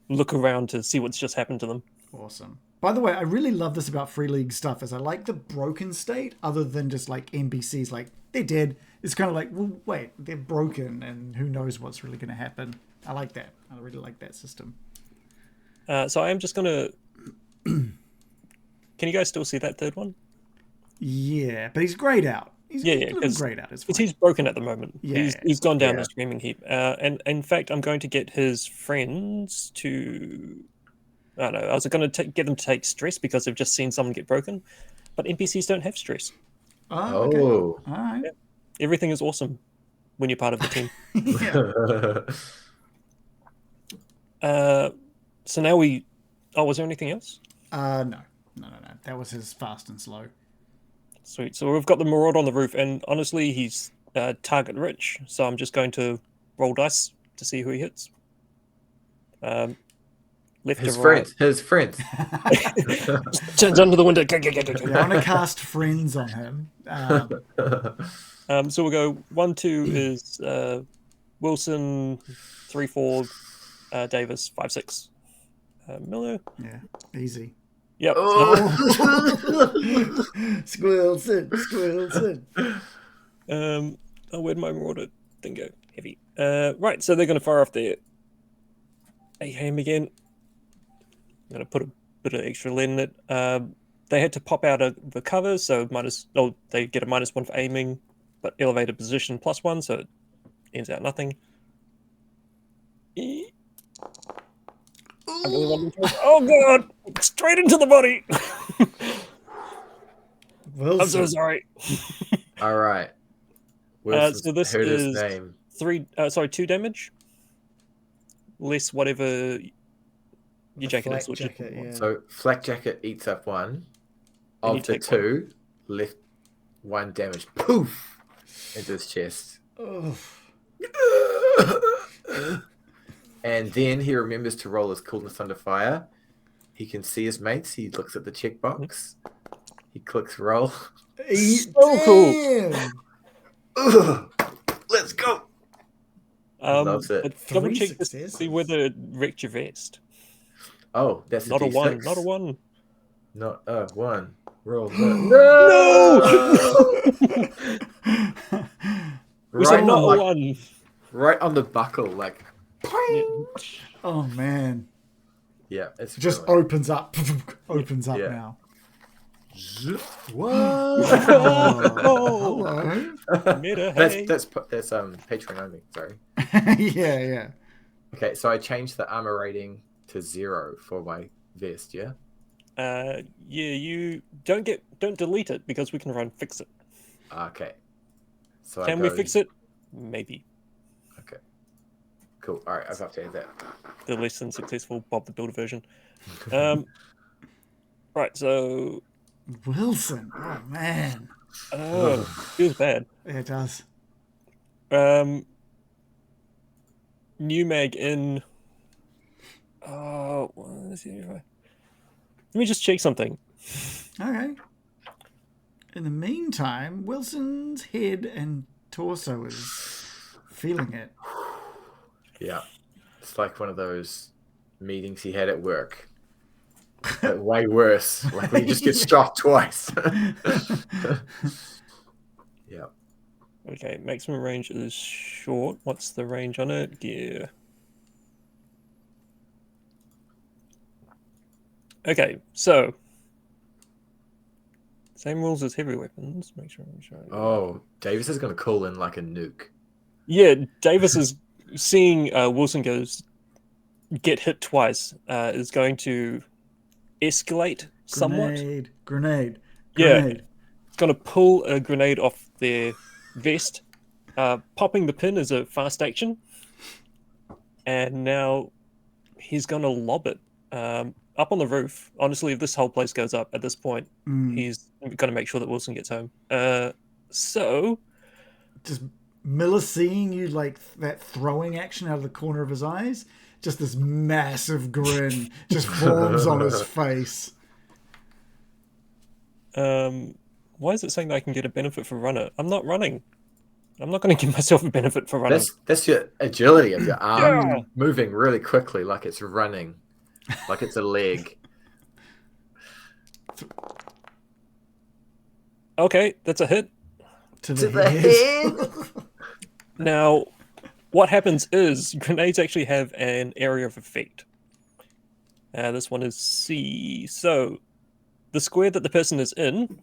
look around to see what's just happened to them. Awesome. By the way, I really love this about Free League stuff is I like the broken state other than just like NPCs like they're dead. It's kind of like, well, wait, they're broken and who knows what's really going to happen. I like that. I really like that system. So I am just going to... Can you guys still see that third one? Yeah, but he's grayed out. He's grayed out. Because he's broken at the moment. Yeah, he's gone down the screaming heap. And in fact, I'm going to get his friends to... I don't know. I was going to get them to take stress because they've just seen someone get broken. But NPCs don't have stress. Oh, okay. All right. Yeah. Everything is awesome when you're part of the team. So now we... Oh, was there anything else? No. That was his fast and slow. Sweet. So we've got the Marauder on the roof, and honestly, he's target rich. So I'm just going to roll dice to see who he hits. Left his to friends. right. His friends. Turns under the window. Yeah, I want to cast friends on him. So we'll go 1, 2 is Wilson, 3, 4 Davis, 5, 6 Miller. Yeah, easy. Yep. Squilson. Where'd my Marauder thing go? Heavy. Right, so they're going to fire off their AIM again. I'm going to put a bit of extra lead in it. They had to pop out of the cover, so they get a -1 for aiming, but elevated position +1, so it ends out nothing. I really want to... Oh god! Straight into the body! I'm so sorry. All right. So this is name. 2 damage. Less whatever your jacket is. Yeah. So flak jacket eats up 1. Of the 2, left 1 damage. Poof! Into his chest. And then he remembers to roll his coolness under fire. He can see his mates. He looks at the checkbox. He clicks roll. So cool. Let's go. Loves it. Double check this to see whether it wrecked your vest. Oh, that's not a 1. Not a 1. Not a 1. Roll. No! We said not a 1. Right on the buckle, like. Oh man. Yeah, it's just opens up. Opens up now. What? Hello. That's Patreon only. Sorry. Yeah. Okay, so I changed the armor rating to 0 for my vest. Yeah. You don't delete it because we can run fix it. Okay. So can we fix it? Maybe. Okay. Cool. All right, I've updated that. The less than successful Bob the Builder version. Right, so Wilson. Oh man. Oh, feels bad. Yeah, it does. New mag in. Oh, let's see. Let me just check something. Okay. In the meantime, Wilson's head and torso is feeling it. Yeah. It's like one of those meetings he had at work. But way worse. Like when you just get shot twice. Yeah. Okay, maximum range is short. What's the range on it? Yeah. Okay, so same rules as heavy weapons. Make sure I'm showing. Oh, Davis is going to call in like a nuke. Yeah, Davis is seeing Wilson get hit twice. Is going to escalate somewhat. Grenade. Yeah, it's going to pull a grenade off their vest. Popping the pin is a fast action, and now he's going to lob it up on the roof. Honestly, if this whole place goes up at this point, he's going to make sure that Wilson gets home. So, just Miller seeing you like that throwing action out of the corner of his eyes, just this massive grin just forms on his face. Why is it saying that I can get a benefit for runner? I'm not running. I'm not going to give myself a benefit for running. That's your agility of your arm moving really quickly, like it's running, like it's a leg. Okay, that's a hit. To the head. Now, what happens is grenades actually have an area of effect. This one is C. So, the square that the person is in.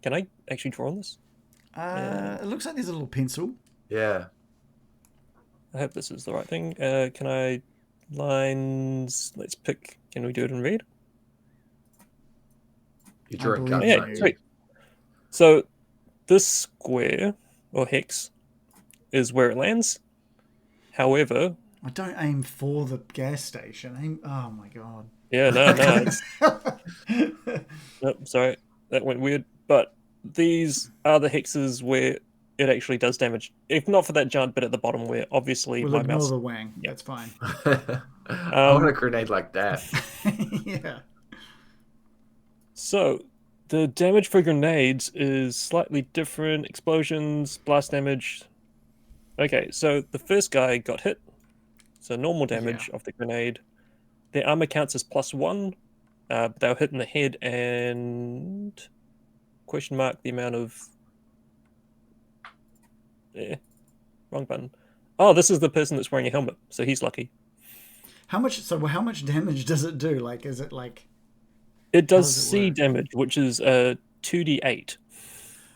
Can I actually draw on this? It looks like there's a little pencil. Yeah. I hope this is the right thing. Can I lines? Let's pick. Can we do it in red? You draw a gun. Yeah, sweet. So this square or hex is where it lands. However, I don't aim for the gas station. Oh my god. Yeah, no. Nope, sorry, that went weird. But these are the hexes where it actually does damage. If not for that giant bit at the bottom, where obviously we'll my ignore mouse. the wang. Yeah. That's fine. I want a grenade like that. Yeah. So, the damage for grenades is slightly different. Explosions, blast damage. Okay, so the first guy got hit. So normal damage of the grenade. Their armor counts as +1. But they were hit in the head and... question mark the amount of... wrong button. Oh, this is the person that's wearing a helmet, so he's lucky. How much damage does it do? Like, is it like... It does C damage, which is 2d8.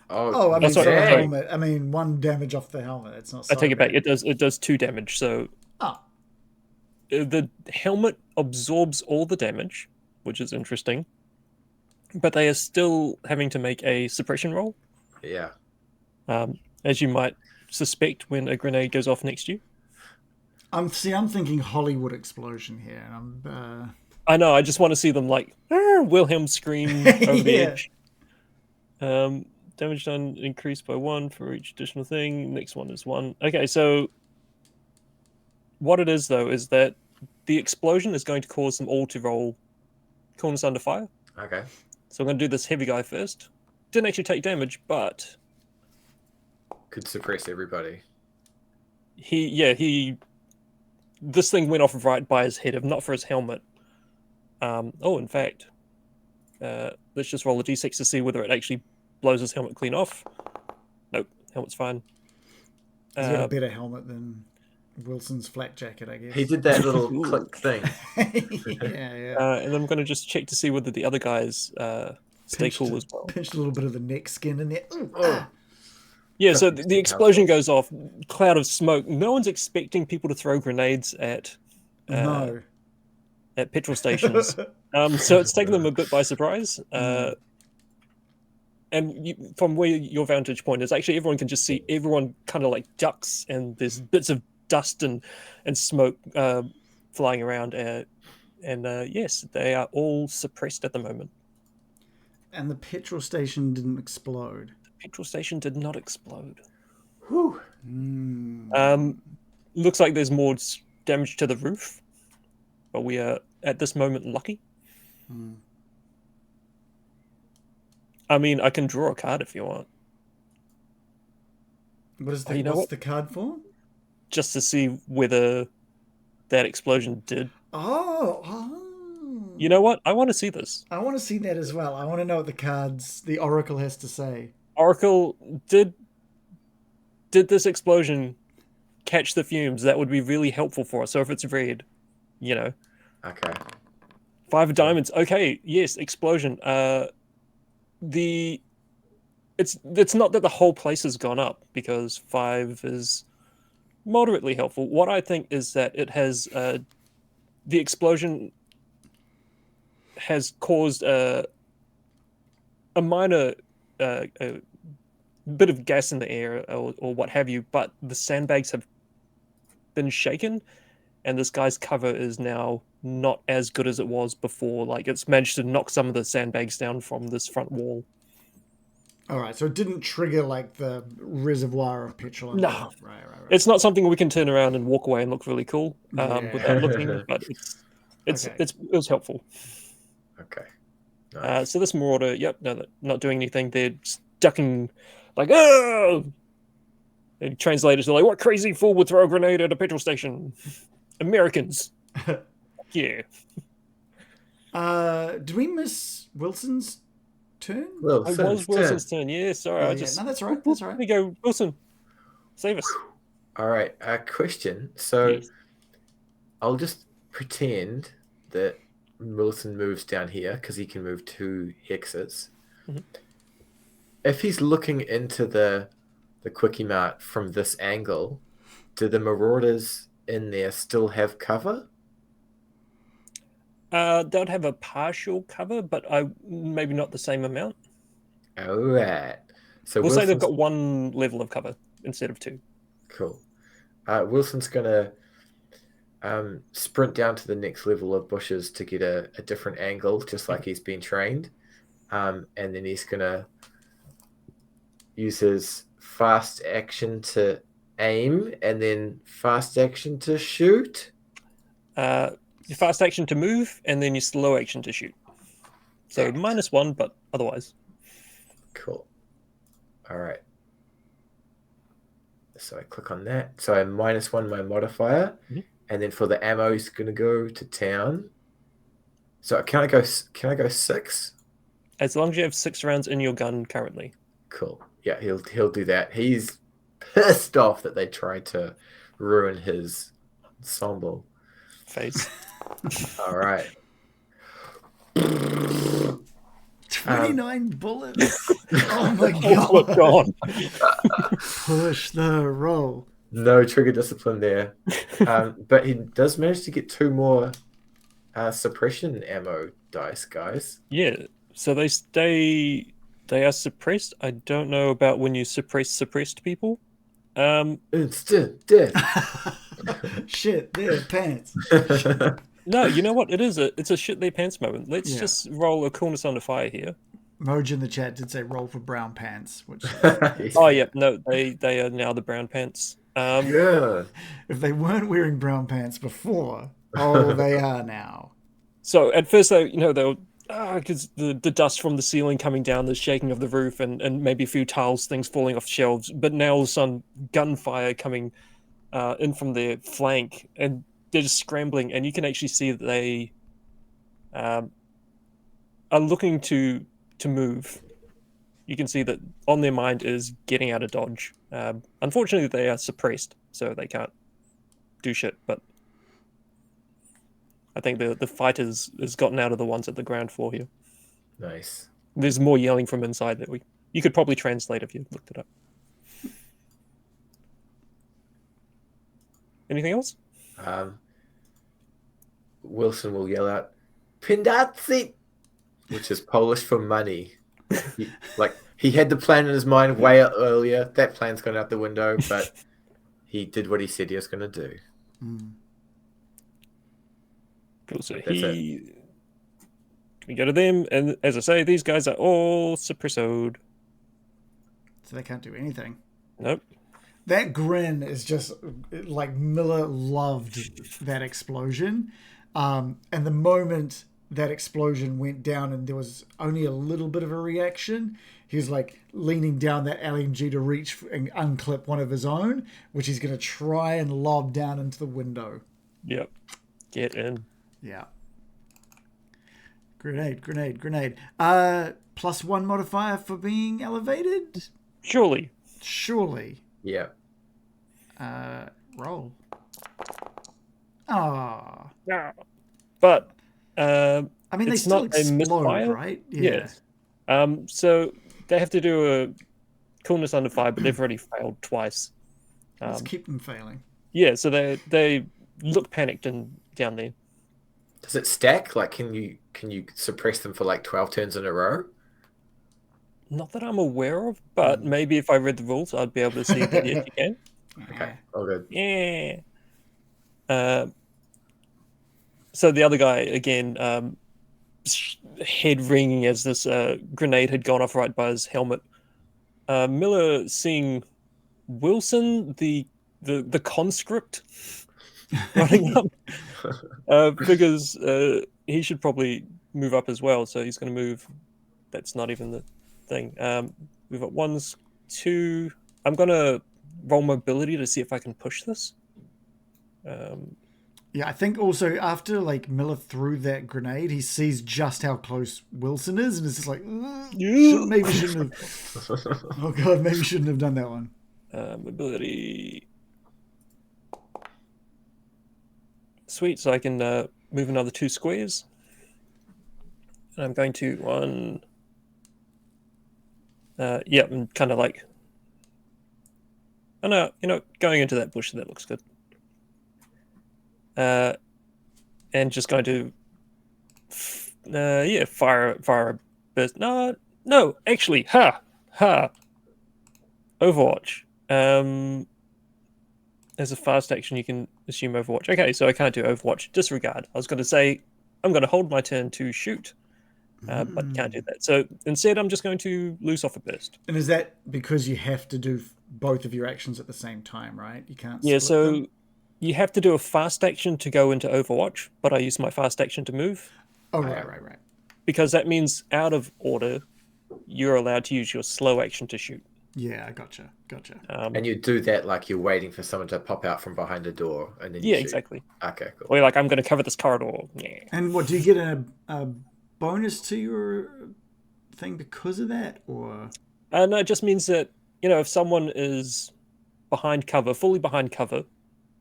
Oh, I mean, so the helmet. I mean, 1 damage off the helmet. It's not. So I take it bad. back. It does 2 damage. So the helmet absorbs all the damage, which is interesting. But they are still having to make a suppression roll. Yeah. As you might suspect when a grenade goes off next to you. I'm thinking Hollywood explosion here. I know. I just want to see them like Wilhelm scream over the edge. Damage done increased by 1 for each additional thing. Next one is 1. Okay, so what it is though is that the explosion is going to cause them all to roll corners under fire. Okay. So I'm going to do this heavy guy first. Didn't actually take damage, but could suppress everybody. This thing went off right by his head, if not for his helmet. In fact, let's just roll a d6 to see whether it actually blows his helmet clean off. Nope, helmet's fine. He's got a better helmet than Wilson's flak jacket, I guess. He did that little click thing. Yeah. And I'm going to just check to see whether the other guys stay cool as well. Pinched a little bit of the neck skin in there. Yeah, so the explosion goes off, cloud of smoke. No one's expecting people to throw grenades at petrol stations. So it's taken them a bit by surprise. And from where your vantage point is, actually everyone can just see everyone kind of like ducks, and there's bits of dust and smoke flying around. Yes, they are all suppressed at the moment. And the petrol station didn't explode. The petrol station did not explode. Whew. Looks like there's more damage to the roof, but we are at this moment lucky. I mean, I can draw a card if you want. What's the card for? Just to see whether that explosion did Oh. You know what? I want to see this. I want to see that as well. I want to know what the Oracle has to say. Oracle, did this explosion catch the fumes? That would be really helpful for us. So if it's red, you know, Okay. 5 of diamonds. Okay, yes, explosion. The it's not that the whole place has gone up because 5 is moderately helpful. What I think is that it has the explosion has caused a minor a bit of gas in the air or what have you, but the sandbags have been shaken, and this guy's cover is now not as good as it was before. Like it's managed to knock some of the sandbags down from this front wall. All right, so it didn't trigger like the reservoir of petrol. No, Right. it's not something we can turn around and walk away and look really cool Yeah. without looking, but Okay. it was helpful. Okay. Nice. So this marauder, yep, no, they're not doing anything. They're just ducking, like, oh! And translators are like, what crazy fool would throw a grenade at a petrol station? Americans. Yeah. Did we miss Wilson's turn? Well, It was Wilson's turn. Yeah, sorry. Yeah. No, that's all right. That's all Let right. me go, Wilson. Save us. All right. A question. So Yes. I'll just pretend that Wilson moves down here because he can move 2 hexes. Mhm. If he's looking into the Quickie Mart from this angle, do the marauders in there still have cover? They'd have a partial cover, but maybe not the same amount. All right. So We'll say they've Wilson's got 1 level of cover instead of 2. cool. Wilson's gonna sprint down to the next level of bushes to get a different angle, just like he's been trained. And then he's gonna use his fast action to aim, and then fast action to shoot. Your fast action to move, and then your slow action to shoot. So Right. -1, but otherwise. Cool. All right. So I click on that. So I -1 my modifier, Mhm. and then for the ammo, he's gonna go to town. So can I go 6? As long as you have 6 rounds in your gun currently. Cool. Yeah, he'll do that. He's pissed off that they tried to ruin his ensemble. Face. All right. 29 bullets. Oh my Oh my god. god. Push the roll. No trigger discipline there. But he does manage to get 2 more suppression ammo dice, guys. Yeah. So they are suppressed. I don't know about when you suppress suppressed people. Instant death. Shit, their pants. No, you know what? It's a shit their pants moment. Let's Yeah. just roll a coolness under fire here. Moj in the chat did say roll for brown pants, which Oh yeah, no, they are now the brown pants. Yeah. if they weren't wearing brown pants before, oh, they are now. So at first they'll because the dust from the ceiling coming down, the shaking of the roof, and maybe a few tiles, things falling off shelves. But now all of a sudden, gunfire coming in from their flank, and they're just scrambling, and you can actually see that they are looking to move. You can see that on their mind is getting out of Dodge. Unfortunately, they are suppressed, so they can't do shit. But I think the fight has gotten out of the ones at the ground floor here. Nice. There's more yelling from inside that you could probably translate if you looked it up. Anything else? Wilson will yell out, "Pindazi," which is Polish for money. He had the plan in his mind way earlier. That plan's gone out the window, but he did what he said he was going to do. Cool. So That's we go to them, and as I say, these guys are all suppressoed. So they can't do anything. Nope. That grin is just like Miller loved that explosion. And the moment that explosion went down and there was only a little bit of a reaction, he was like leaning down that LMG to reach and unclip one of his own, which he's going to try and lob down into the window. Yep. Get in. Yeah. Grenade. +1 modifier for being elevated? Surely. Surely. Yeah. Roll. Ah. Yeah. But I mean, they it's still not a explode, misfire. right? Yeah. Yes. So they have to do a coolness under fire, but they've already failed twice. Let's keep them failing. Yeah, so they look panicked and down there. Does it stack? Like, can you suppress them for like 12 turns in a row? Not that I'm aware of, but maybe if I read the rules, I'd be able to see that yes, you can. Okay, all good. Yeah. So the other guy again, head ringing as this grenade had gone off right by his helmet. Miller seeing Wilson, the conscript, running up, figures he should probably move up as well. So he's going to move. That's not even the thing. We've got 1, 2. I'm going to roll mobility to see if I can push this. Yeah, I think also after like Miller threw that grenade, he sees just how close Wilson is, and it's just like, maybe shouldn't have. Oh god, maybe shouldn't have done that one. Mobility. Sweet, so I can move another 2 squares. And I'm going to 1. Yeah, I'm kind of like. Oh no, going into that bush, that looks good. And just going to, fire a burst. No, actually, Overwatch. As a fast action, you can assume Overwatch. Okay, so I can't do Overwatch. Disregard. I was going to say I'm going to hold my turn to shoot, but can't do that. So instead, I'm just going to loose off a burst. And is that because you have to do both of your actions at the same time, right? You can't. Yeah, split so them? you have to do a fast action to go into Overwatch, but I use my fast action to move. Oh, right. Because that means out of order, you're allowed to use your slow action to shoot. Yeah, gotcha. And you do that like you're waiting for someone to pop out from behind a door, and then you shoot. Exactly. Okay, cool. Or you're like, I'm going to cover this corridor. Yeah. And what, do you get a bonus to your thing because of that, or? No, it just means that, if someone is fully behind cover,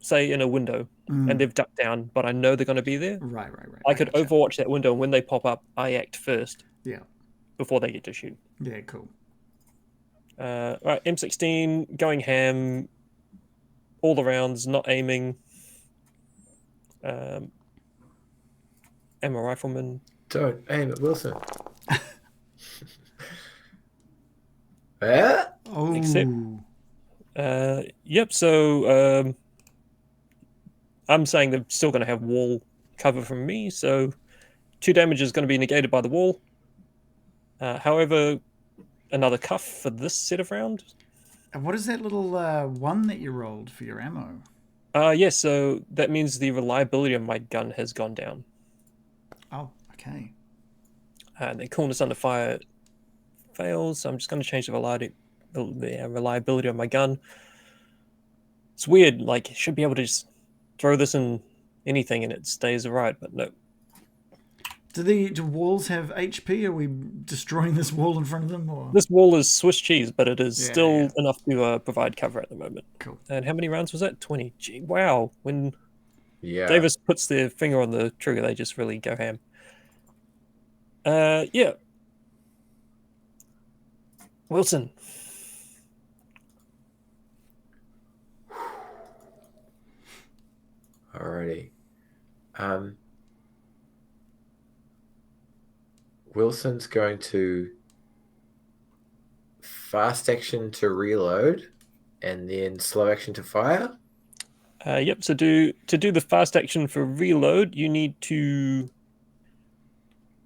say in a window, and they've ducked down, but I know they're going to be there. Right. I could overwatch that window, and when they pop up, I act first. Yeah. Before they get to shoot. Yeah, cool. Right, M16, going ham, all the rounds, not aiming. I'm a rifleman. Don't aim at Wilson. Yeah? Oh. Except, yep, so I'm saying they're still going to have wall cover from me, so 2 damage is going to be negated by the wall. However, another cuff for this set of round. And what is that little 1 that you rolled for your ammo? Yes, so that means the reliability of my gun has gone down. Oh, okay. The coolness under fire fails, so I'm just going to change the reliability of my gun. It's weird, like, should be able to just throw this in anything and it stays alright, but no. Do walls have HP? Are we destroying this wall in front of them? Or? This wall is Swiss cheese, but it is still enough to provide cover at the moment. Cool. And how many rounds was that? 20. Gee, wow. When Yeah. Davis puts their finger on the trigger, they just really go ham. Yeah. Wilson. Alrighty. Wilson's going to fast action to reload and then slow action to fire. Yep, so to do the fast action for reload, you need to...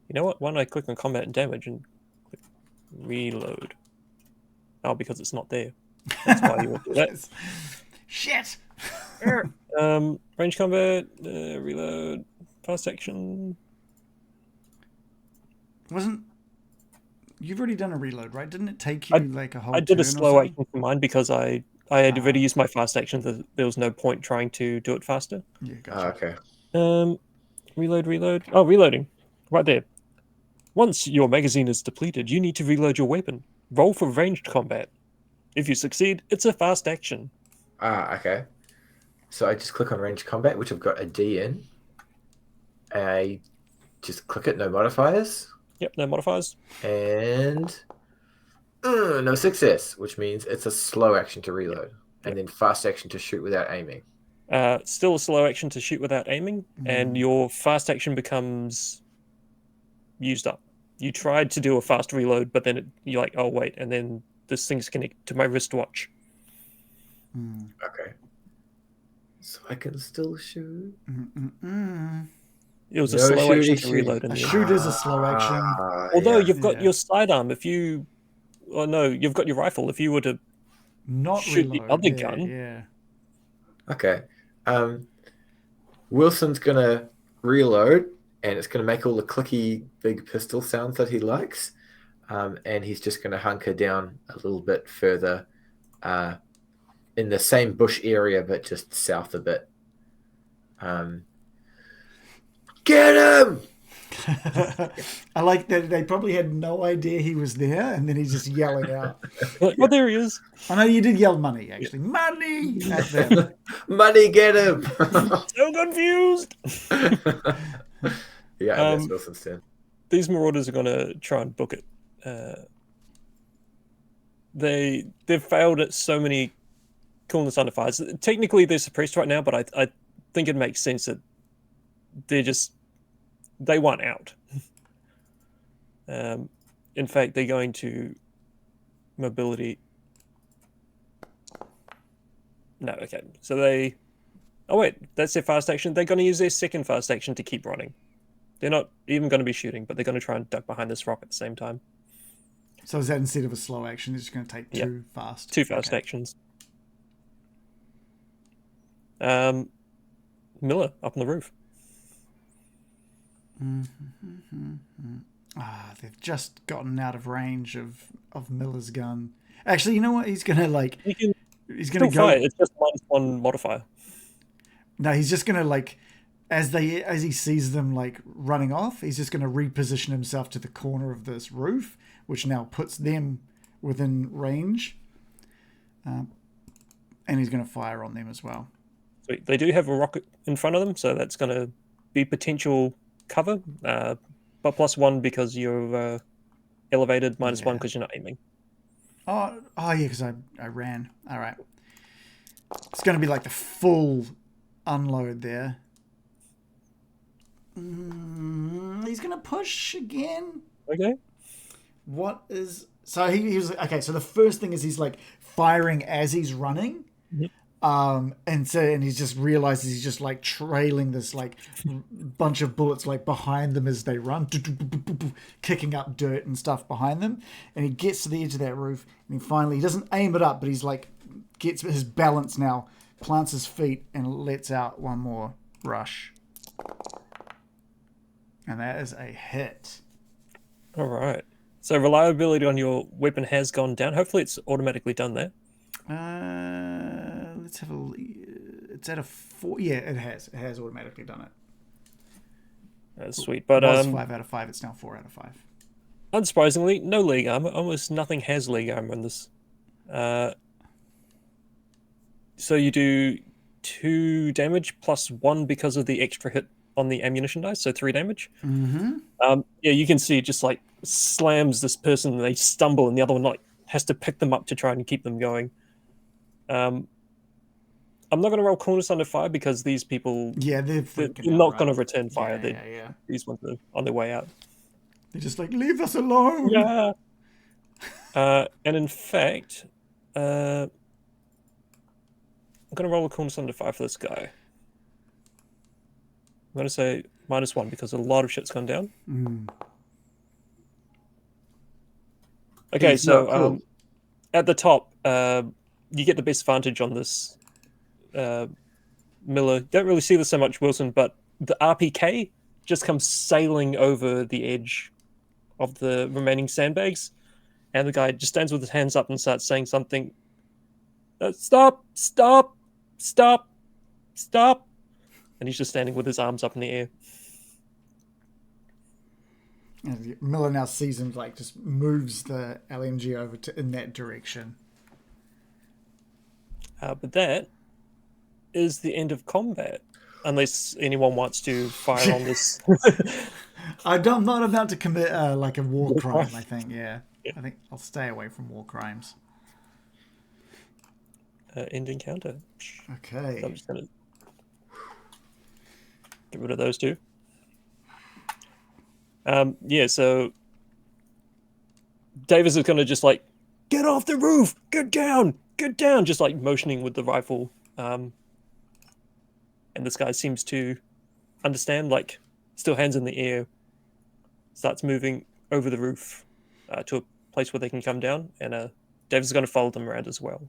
You know what? Why don't I click on combat and damage and click reload? Oh, because it's not there. That's why you want to do that. Shit! Range combat, reload, fast action. You've already done a reload, right? Didn't it take you like a whole I did a turn or slow something? action for mine because I had already used my fast action. There was no point trying to do it faster. Yeah, gotcha. Okay. Reload. Oh, reloading. Right there. Once your magazine is depleted, you need to reload your weapon. Roll for ranged combat. If you succeed, it's a fast action. Okay. So I just click on range combat, which I've got a D in. I just click it, no modifiers. Yep, no modifiers. And no success, which means it's a slow action to reload. And then fast action to shoot without aiming. Still a slow action to shoot without aiming, and your fast action becomes used up. You tried to do a fast reload, but then you're like, oh wait, and then this thing's connected to my wristwatch. Okay. So I can still shoot. It was a slow action to reload. A shoot is a slow action. Although you've got your sidearm, you've got your rifle. If you were to not shoot reload. the other gun, yeah. Okay. Wilson's gonna reload, and it's gonna make all the clicky big pistol sounds that he likes. And he's just gonna hunker down a little bit further, in the same bush area, but just south a bit. Get him! I like that they probably had no idea he was there, and then he's just yelling out. like, oh, there he is. I know you did yell money, actually. Money! At them. Money, get him! So confused. Yeah, that's Wilson's turn. These marauders are going to try and book it. They've failed at so many coolness under fires. Technically, they're suppressed right now, but I think it makes sense that they want out. In fact, they're going to mobility. No, okay. So oh wait, that's their fast action. They're going to use their second fast action to keep running. They're not even going to be shooting, but they're going to try and duck behind this rock at the same time. So is that instead of a slow action, it's just going to take two fast? Two fast actions. Miller, up on the roof. They've just gotten out of range of Miller's gun. Actually, you know what? He's going to he's going to go. Fire. It's just -1 modifier. No, he's just going to as he sees them running off, he's just going to reposition himself to the corner of this roof, which now puts them within range. And he's going to fire on them as well. Sweet. They do have a rocket in front of them, so that's going to be potential cover. But +1 because you're elevated, -1 because you're not aiming. Oh yeah, because I ran. All right. It's going to be the full unload there. He's going to push again. Okay. So he was okay. So the first thing is he's firing as he's running. And he just realizes he's just trailing this bunch of bullets behind them as they run, kicking up dirt and stuff behind them. And he gets to the edge of that roof, and he doesn't aim it up, but he's gets his balance now, plants his feet, and lets out one more rush. And that is a hit. All right. So reliability on your weapon has gone down. Hopefully it's automatically done there. Let's have a. It's at a 4. Yeah, it has. It has automatically done it. That's sweet. But it was 5 out of 5. It's now 4 out of 5. Unsurprisingly, no leg armor. Almost nothing has leg armor in this. So you do 2 damage +1 because of the extra hit on the ammunition dice, so 3 damage. Yeah, you can see it just slams this person, and they stumble, and the other one has to pick them up to try and keep them going. I'm not going to roll coolness under fire because these people, they're not going to return fire. Yeah. These ones are on their way out. They're just leave us alone. Yeah. And in fact, I'm going to roll a coolness under fire for this guy. I'm going to say -1 because a lot of shit's gone down. Okay, so at the top, you get the best vantage on this Miller. Don't really see this so much, Wilson, but the RPK just comes sailing over the edge of the remaining sandbags, and the guy just stands with his hands up and starts saying something. Stop! Stop! Stop! Stop! And he's just standing with his arms up in the air. And Miller now sees him, like, just moves the LMG over to in that direction. But that is the end of combat, unless anyone wants to fire on this. I'm not about to commit like a war War crime. crime. I think, yeah. Yeah. I think I'll stay away from war crimes. End encounter. Okay. So I'm just gonna get rid of those two. Yeah, so Davis is gonna just like get off the roof, get down, just like motioning with the rifle. And this guy seems to understand, like still hands in the air, starts moving over the roof to a place where they can come down, and Davis is gonna follow them around as well.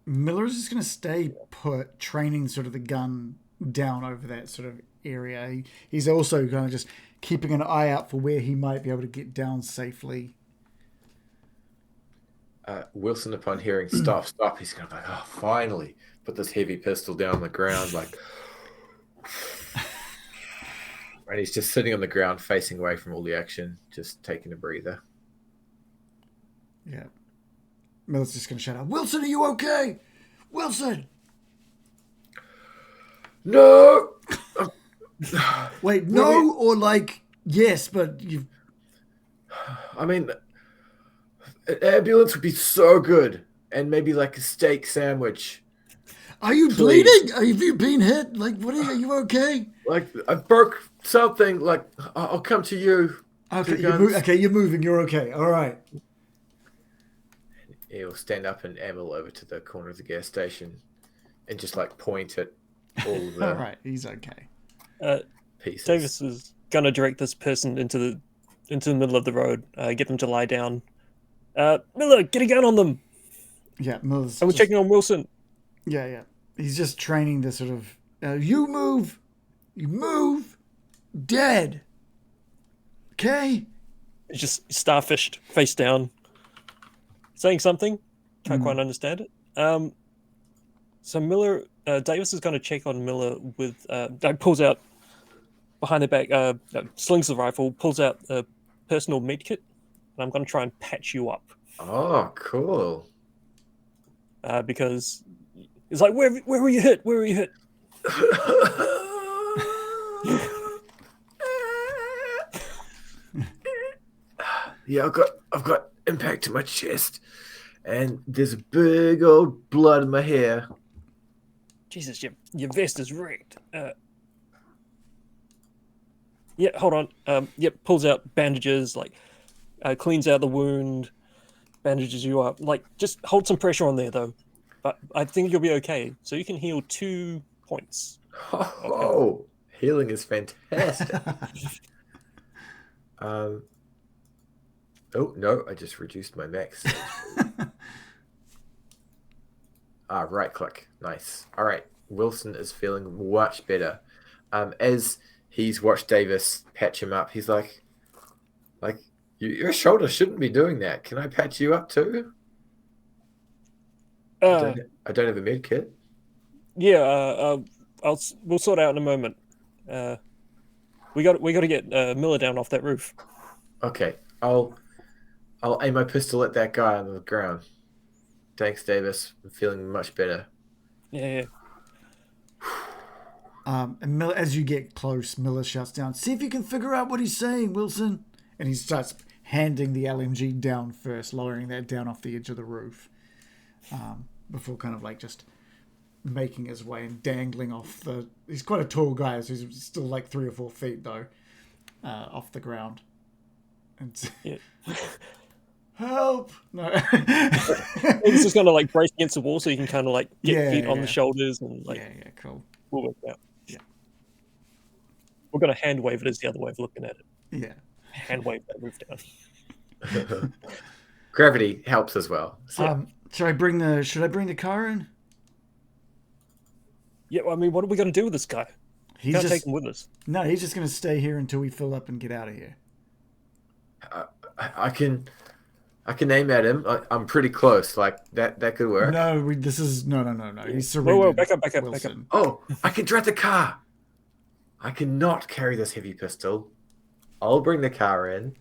Miller's just going to stay put, training sort of the gun down over that sort of area. He's also kind of just keeping an eye out for where he might be able to get down safely. Wilson, upon hearing stop, he's going to be like, oh, finally, put this heavy pistol down on the ground, like, and he's just sitting on the ground, facing away from all the action, just taking a breather. Yeah. Miller's just going to shout out, Wilson, are you okay? Wilson! No! Wait, no, or like, yes, but you've... I mean, an ambulance would be so good. And maybe like a steak sandwich. Are you Please. bleeding? Have you been hit? Like, what are you okay? Like, I broke something. Like, I'll come to you. Okay, you're moving. You're okay. All right. He'll stand up and amble over to the corner of the gas station and just like point at all of the All right, he's okay. pieces. Davis is gonna direct this person into the middle of the road, get them to lie down. Miller, get a gun on them. Yeah, Miller's. And we're checking on Wilson. Yeah. He's just training the sort of. You move, dead. Okay. He's just starfished, face down, saying something. Can't quite understand it. So Miller, Davis is going to check on Miller with. Pulls out behind the back, slings the rifle, pulls out a personal med kit, and I'm going to try and patch you up. Oh, cool. Because it's like, where were you hit? Where were you hit? Yeah, I've got impact to my chest, and there's a big old blood in my hair. Jesus, your vest is wrecked. Yeah, hold on. Pulls out bandages, like cleans out the wound, bandages you up. Like, just hold some pressure on there, though. But I think you'll be okay. So you can heal 2 points. Oh, healing is fantastic. Oh, no, I just reduced my max. Right click. Nice. All right. Wilson is feeling much better. As he's watched Davis patch him up, he's like, your shoulder shouldn't be doing that. Can I patch you up too? I don't have a med kit. Yeah, we'll sort it out in a moment. We got to get Miller down off that roof. Okay, I'll aim my pistol at that guy on the ground. Thanks, Davis. I'm feeling much better. Yeah. And Miller, as you get close, Miller shouts down, "See if you can figure out what he's saying, Wilson." And he starts handing the LMG down first, lowering that down off the edge of the roof, before kind of like just making his way and dangling off the... He's quite a tall guy, so he's still like 3 or 4 feet, though, off the ground. And Yeah. Help! No. He's just gonna like brace against the wall so you can kind of like get feet on yeah. the shoulders and like Yeah, cool. we'll work it out. Yeah. We're gonna hand wave it as the other way of looking at it. Yeah. Hand wave that roof down. Gravity helps as well. So, Should I bring the car in? Yeah, well, I mean, what are we gonna do with this guy? He's Can't just, take him with us. No, he's just going to stay here until we fill up and get out of here. I can aim at him. I'm pretty close. Like that could work. No, no. He's surrendered. Whoa, back up. Wilson. Oh, I can drive the car. I cannot carry this heavy pistol. I'll bring the car in.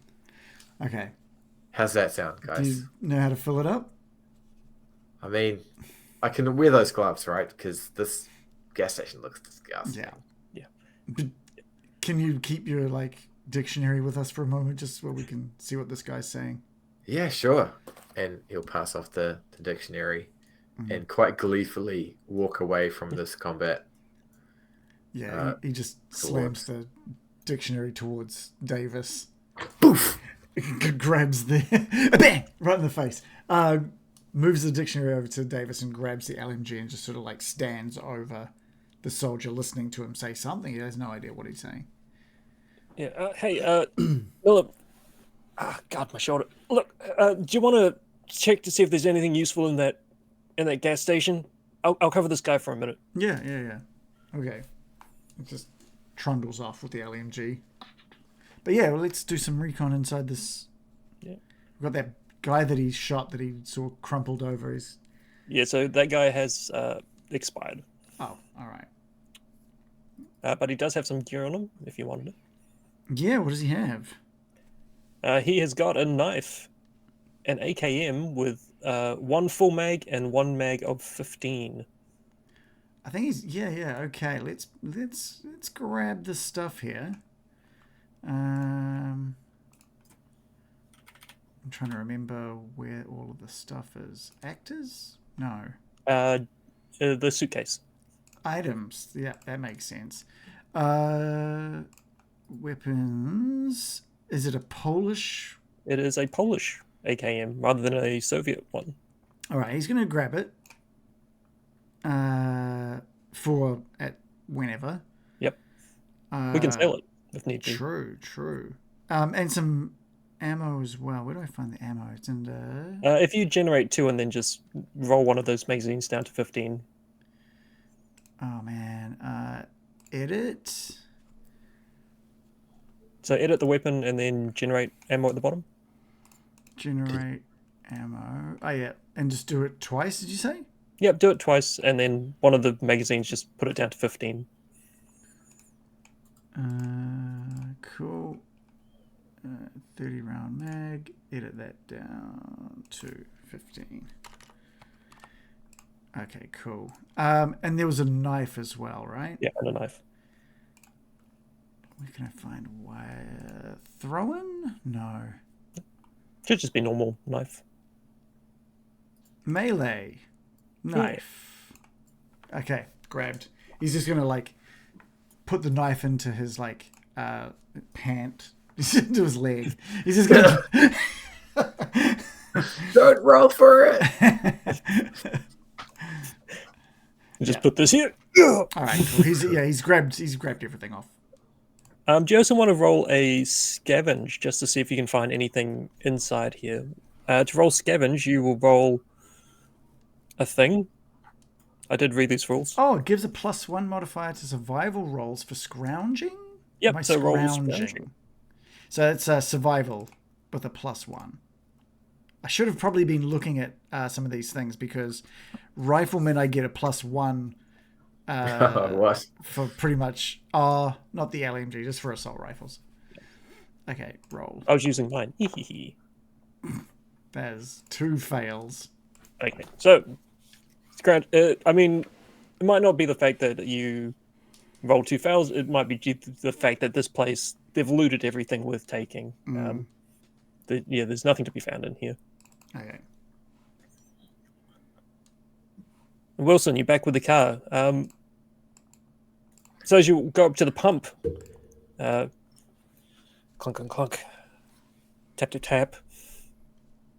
Okay. How's that sound, Do guys? you know how to fill it up? I mean, I can wear those gloves, right? Because this gas station looks disgusting. Yeah. Yeah. But can you keep your dictionary with us for a moment, just so we can see what this guy's saying? Yeah, sure. And he'll pass off the dictionary and quite gleefully walk away from this combat. Yeah, he just slams the dictionary towards Davis. Boof! Grabs the bang right in the face. Moves the dictionary over to Davis and grabs the LMG and just sort of stands over the soldier, listening to him say something. He has no idea what he's saying. Yeah. Hey, Philip. God, my shoulder. Look, do you want to check to see if there's anything useful in that gas station? I'll cover this guy for a minute. Yeah. Okay. It just trundles off with the LMG. But yeah, well, let's do some recon inside this. Yeah. We've got that guy that he shot that he saw crumpled over. Yeah, so that guy has expired. Oh, all right. But he does have some gear on him, if you wanted it. Yeah, what does he have? He has got a knife, an AKM with one full mag and one mag of 15. I think he's okay. Let's grab this stuff here. I'm trying to remember where all of the stuff is. Actors? No. The suitcase. Items. Yeah, that makes sense. Weapons. Is it a Polish? It is a Polish AKM rather than a Soviet one. All right, he's going to grab it. For at whenever. Yep. We can sell it if need be. True. And some ammo as well. Where do I find the ammo? It's in the... if you generate 2 and then just roll one of those magazines down to 15. Oh, man. Edit. So edit the weapon and then generate ammo at the bottom. Generate ammo. Oh, yeah. And just do it twice, did you say? Yep, do it twice, and then one of the magazines, just put it down to 15. Cool. 30 round mag. Edit that down to 15. Okay, cool. And there was a knife as well, right? Yeah, and a knife. Where can I find wire? Throwing? No. Should just be normal knife. Melee. Knife. Yeah. Okay, grabbed. He's just gonna put the knife into his pant, into his leg. He's just gonna Don't roll for it. Just put this here. All right, cool. He's grabbed everything off. Do you also want to roll a scavenge just to see if you can find anything inside here? To roll scavenge, you will roll a thing. I did read these rules. Oh, it gives a +1 modifier to survival rolls for scrounging? Yep, so roll scrounging. So it's survival with a +1. I should have probably been looking at some of these things because riflemen, I get a +1 what? for pretty much... Oh, not the LMG, just for assault rifles. Okay, roll. I was using mine. There's 2 fails. Okay, so Grant, I mean, it might not be the fact that you rolled 2 fails. It might be due to the fact that this place, they've looted everything worth taking. There's nothing to be found in here. Okay. Wilson, you're back with the car. So as you go up to the pump, clunk, clunk, clunk, tap, tap, tap,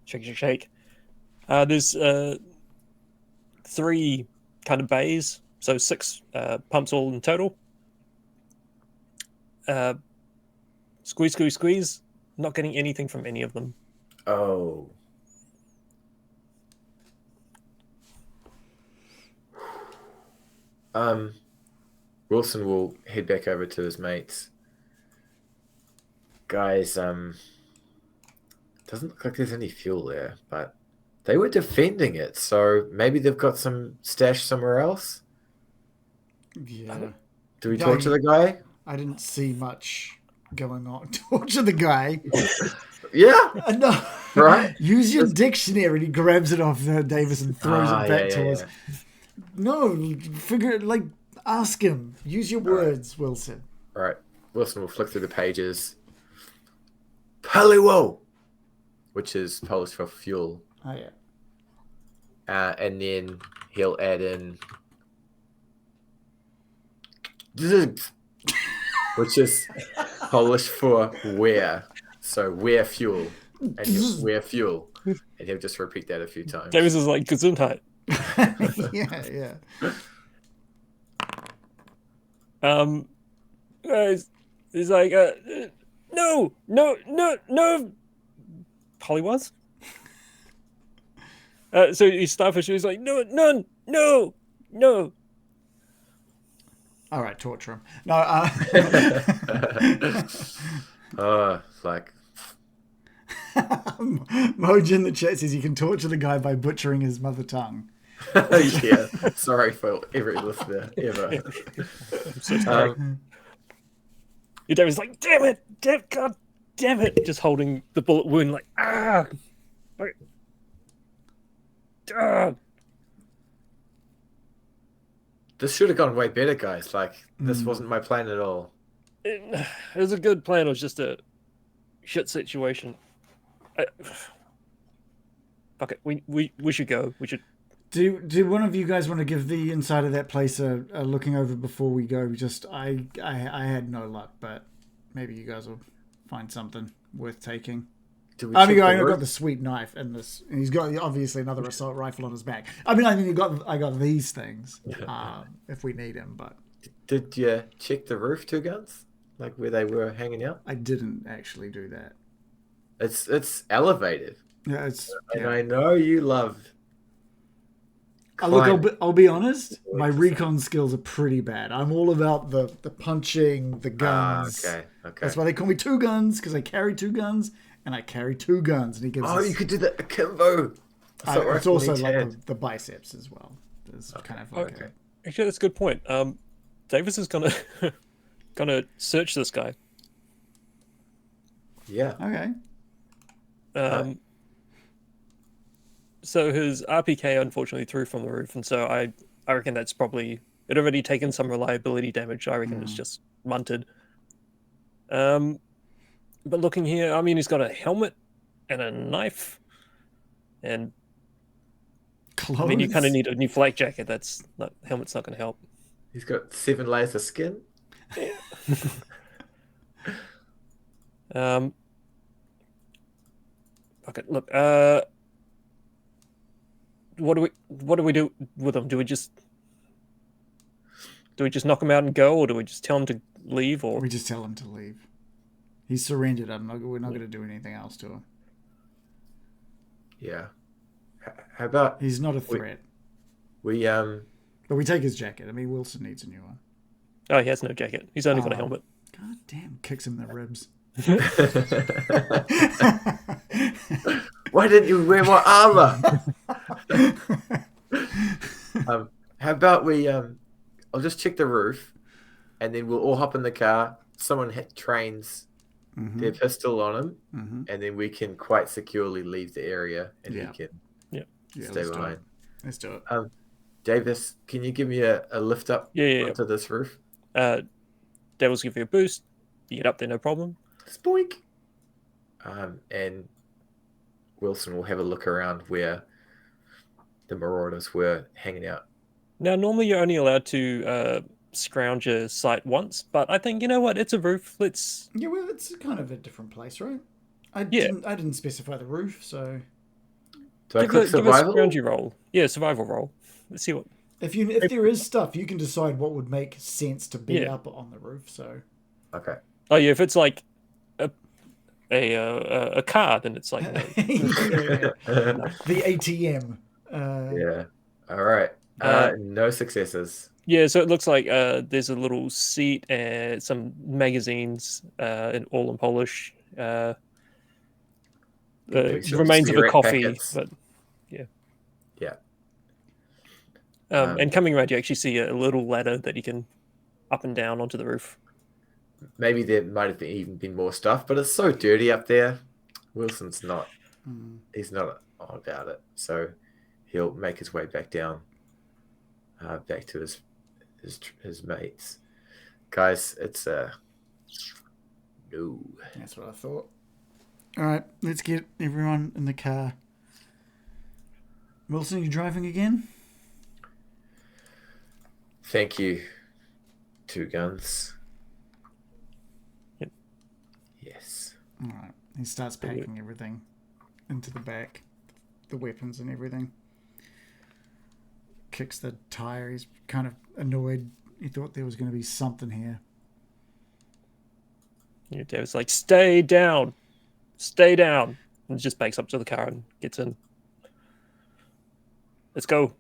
shake, shake, shake. There's 3 kind of bays, so 6 pumps all in total. Squeeze, squeeze, squeeze. Not getting anything from any of them. Oh. Wilson will head back over to his mates. Guys, doesn't look like there's any fuel there, but they were defending it, so maybe they've got some stash somewhere else. Yeah. Do we talk to the guy? I didn't see much going on. Torture the guy. Yeah, No. right. Use your dictionary. And he grabs it off Davis and throws it back to us. No, ask him. Use your words, Wilson. All right. Wilson will flick through the pages. Paliwo, which is Polish for fuel. Oh, yeah. And then he'll add in Zzz, which is Polish for where. So where fuel. And he'll where fuel. And he'll just repeat that a few times. Davis is like Gesundheit. Yeah. He's like, no. Polly was. So he's starfish. He's like, no. All right, torture him. No. Like. Moj in the chat says you can torture the guy by butchering his mother tongue. Yeah. Sorry for every listener ever. I'm so sorry. Your dad was like, God damn it. Just holding the bullet wound like, ah. This should have gone way better, guys. Like, this wasn't my plan at all. It was a good plan. It was just a shit situation. Fuck it. We should go. We should. Do one of you guys want to give the inside of that place a looking over before we go? I had no luck, but maybe you guys will find something worth taking. I've got the sweet knife and he's got obviously another assault rifle on his back. I mean, I got these things if we need them. But did you check the roof, two guns, like where they were hanging out? I didn't actually do that. It's elevated. Yeah, and I know you love. Look, I'll be honest. My recon skills are pretty bad. I'm all about the punching, the guns. Okay. That's why they call me two guns, because I carry two guns. And I carry two guns, and he gives. You could do the akimbo. It's also like the biceps as well. It's kind of like. Okay. Actually, that's a good point. Davis is gonna search this guy. Yeah. Okay. So his RPK unfortunately threw from the roof, and so I reckon that's probably it. Already taken some reliability damage. I reckon it's just munted. But looking here, I mean, he's got a helmet and a knife, and clothes. I mean, you kind of need a new flak jacket. Helmet's not going to help. He's got 7 layers of skin. Yeah. Okay, look. What do we do with him? Do we just knock him out and go, or do we just tell him to leave, or we just tell him to leave? He's surrendered. We're not going to do anything else to him. Yeah. How about he's not a threat. But we take his jacket. I mean, Wilson needs a new one. Oh, he has no jacket. He's only got a helmet. God damn! Kicks him in the ribs. Why didn't you wear my armor? How about we? I'll just check the roof, and then we'll all hop in the car. Someone trains their pistol on him, and then we can quite securely leave the area, and he can stay behind. Let's do it. Davis, can you give me a lift up onto this roof? Devil's give you a boost. You get up there, no problem. Spoink. And Wilson will have a look around where the marauders were hanging out. Now, normally you're only allowed to scrounge a site once, but I think, you know what, it's a roof. Let's... Yeah, well, it's kind of a different place, right? I didn't specify the roof, so... Do I click survival? Give a scroungy roll. Yeah, survival roll. Let's see what... If there is stuff, you can decide what would make sense to be up on the roof, so... Okay. Oh, yeah, if it's like a car, then it's like... The ATM. Yeah. All right. No successes. Yeah, so it looks like there's a little seat and some magazines, all in Polish. Remains of a coffee, but yeah. Yeah. And coming around, you actually see a little ladder that you can up and down onto the roof. maybe there might have even been more stuff, but it's so dirty up there. Wilson's not. He's not on about it, so he'll make his way back down, back to his mates. Guys, it's no. That's what I thought. All right, let's get everyone in the car. Wilson, you driving again? Thank you, Two Guns. Yep. Yes. All right. He starts packing everything into the back, the weapons and everything. Kicks the tire. He's kind of annoyed. He thought there was going to be something here. Yeah, David's like, stay down. Stay down. And just backs up to the car and gets in. Let's go.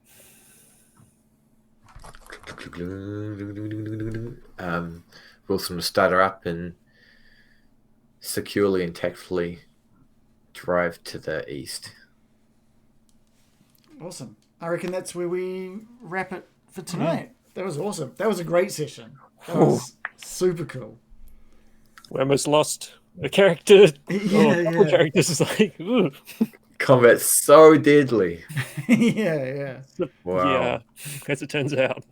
Wilson will start her up and securely and tactfully drive to the east. Awesome. I reckon that's where we wrap it for tonight. That was awesome. That was a great session. That was super cool. We almost lost a character. Yeah, Couple characters is like, ooh. Combat's so deadly. Yeah. Wow. Yeah, as it turns out.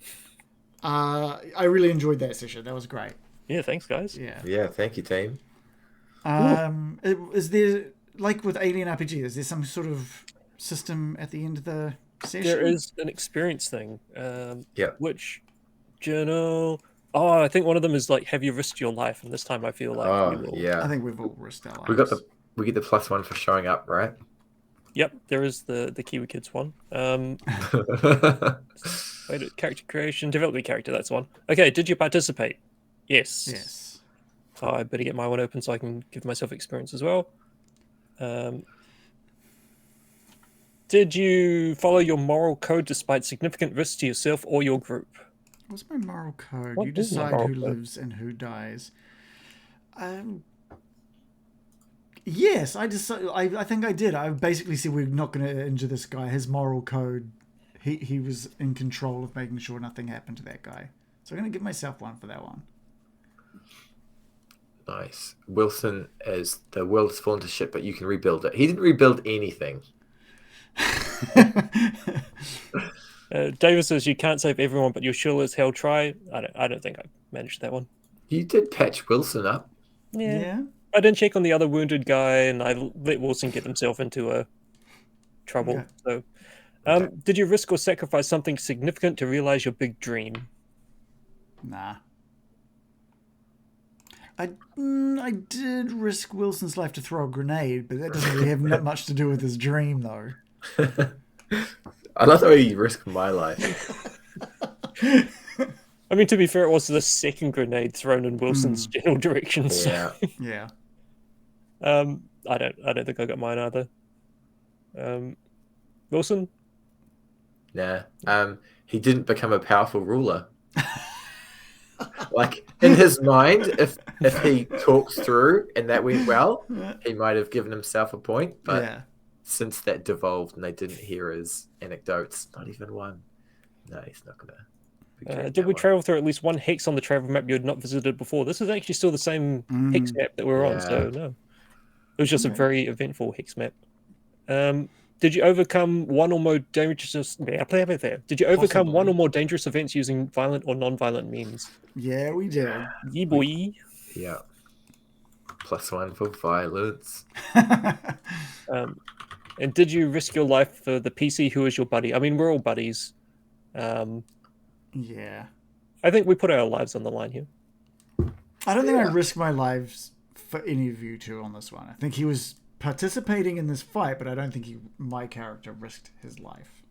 I really enjoyed that session. That was great. Yeah, thanks, guys. Yeah, thank you, team. Is there, like with Alien RPG, is there some sort of system at the end of the session? There is an experience thing. Yeah. Which journal? Oh, I think one of them is like, have you risked your life? And this time I feel like we will. yeah. I think we've all risked our lives. We get the +1 for showing up, right? Yep, there is the Kiwi Kids one. Wait, character creation, develop your character, that's one. Okay, did you participate? Yes. Yes. Oh, I better get my one open so I can give myself experience as well. Did you follow your moral code despite significant risk to yourself or your group? What's my moral code? What You is my decide moral who code? lives and who dies. Yes, I think I did. I basically said we're not going to injure this guy. His moral code, he was in control of making sure nothing happened to that guy. So I'm going to give myself one for that one. Nice. Wilson, as the world has fallen to shit, but you can rebuild it. He didn't rebuild anything. David says you can't save everyone, but you'll sure as hell try. I don't think I managed that one. You did patch Wilson up. Yeah. I didn't check on the other wounded guy, and I let Wilson get himself into trouble. Okay. So, did you risk or sacrifice something significant to realize your big dream? Nah. I did risk Wilson's life to throw a grenade, but that doesn't really have much to do with his dream, though. I love the way you risked my life. I mean, to be fair, it was the second grenade thrown in Wilson's general direction. So, Yeah. Yeah. I don't think I got mine either. Wilson? Nah. He didn't become a powerful ruler. Like, in his mind, if he talks through and that went well, he might have given himself a point. But Yeah. since that devolved and they didn't hear his anecdotes, not even one. No, he's not gonna. Did we travel through at least one hex on the travel map you had not visited before? This is actually still the same hex map that we're on, so no. It was just a very eventful hex map. Did you overcome one or more dangerous? Did you overcome one or more dangerous events using violent or non-violent means? Yeah, we did. Yeah, boy. Yeah. +1 for violence. And did you risk your life for the PC who is your buddy? I mean, we're all buddies. Yeah. I think we put our lives on the line here. I don't think I risked my lives for any of you two on this one. I think he was participating in this fight, but I don't think my character risked his life.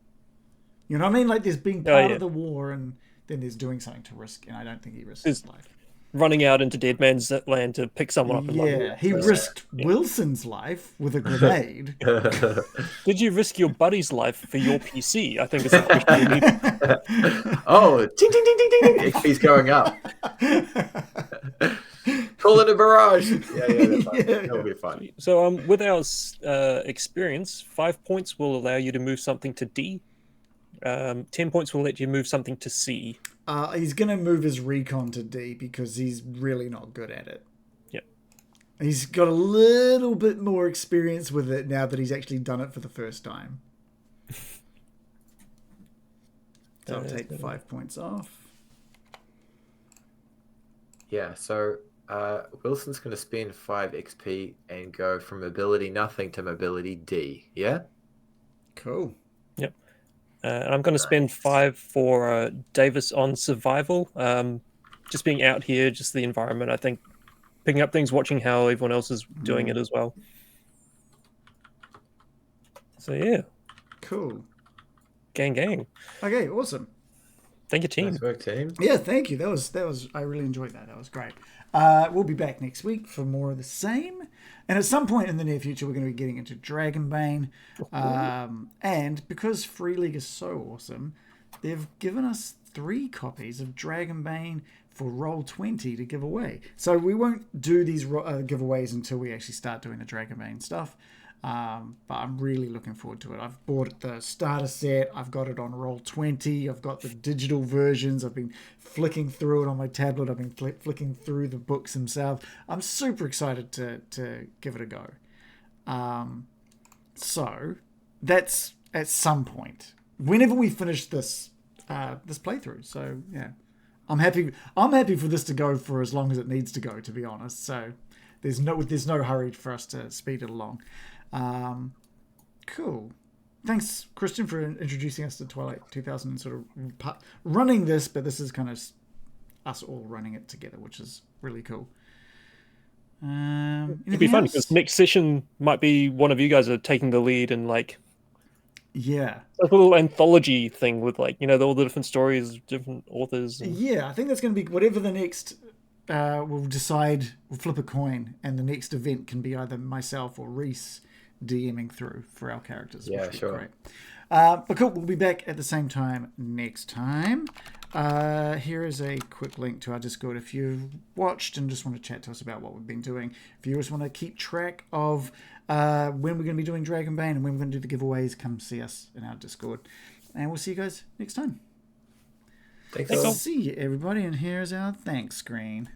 You know what I mean? Like, there's being part of the war, and then there's doing something to risk, and I don't think he risked his life. Running out into Dead Man's Land to pick someone up. Yeah, he risked Wilson's life with a grenade. Did you risk your buddy's life for your PC? I think it's a question you need. Oh, ding, ding, ding, ding, ding, ding. XP's going up. Pull in a barrage. That'll be fun. So, with our experience, 5 points will allow you to move something to D. 10 points will let you move something to C. He's going to move his recon to D because he's really not good at it. Yep. He's got a little bit more experience with it now that he's actually done it for the first time. So I'll take 5 points off. Yeah, so Wilson's going to spend 5 XP and go from mobility nothing to mobility D. Yeah? Cool. Yep. And I'm going to spend 5 for Davis on survival. Just being out here, just the environment. I think picking up things, watching how everyone else is doing it as well. So yeah. Cool. Gang. Okay, awesome. Thank you, team. Nice work, team. Yeah, thank you. That was. I really enjoyed that. That was great. We'll be back next week for more of the same. And at some point in the near future, we're going to be getting into Dragonbane. And because Free League is so awesome, they've given us 3 copies of Dragonbane for Roll20 to give away. So we won't do these giveaways until we actually start doing the Dragonbane stuff. But I'm really looking forward to it. I've bought the starter set. I've got it on Roll20. I've got the digital versions. I've been flicking through it on my tablet. I've been flicking through the books themselves. I'm super excited to give it a go. So that's at some point, whenever we finish this this playthrough. So yeah, I'm happy for this to go for as long as it needs to go, to be honest. So there's no hurry for us to speed it along. Cool. Thanks, Christian, for introducing us to Twilight 2000 and sort of running this, but this is kind of us all running it together, which is really cool. It'd be fun because next session might be one of you guys are taking the lead and like a little anthology thing with like, you know, all the different stories, different authors. And... Yeah, I think that's going to be whatever the next. We'll decide. We'll flip a coin, and the next event can be either myself or Reese DMing through for our characters. Yeah, sure. Great. But cool, we'll be back at the same time next time. Here is a quick link to our Discord if you've watched and just want to chat to us about what we've been doing. If you just want to keep track of when we're going to be doing Dragonbane and when we're going to do the giveaways, come see us in our Discord. And we'll see you guys next time. Thanks. See you, everybody, and here's our thanks screen.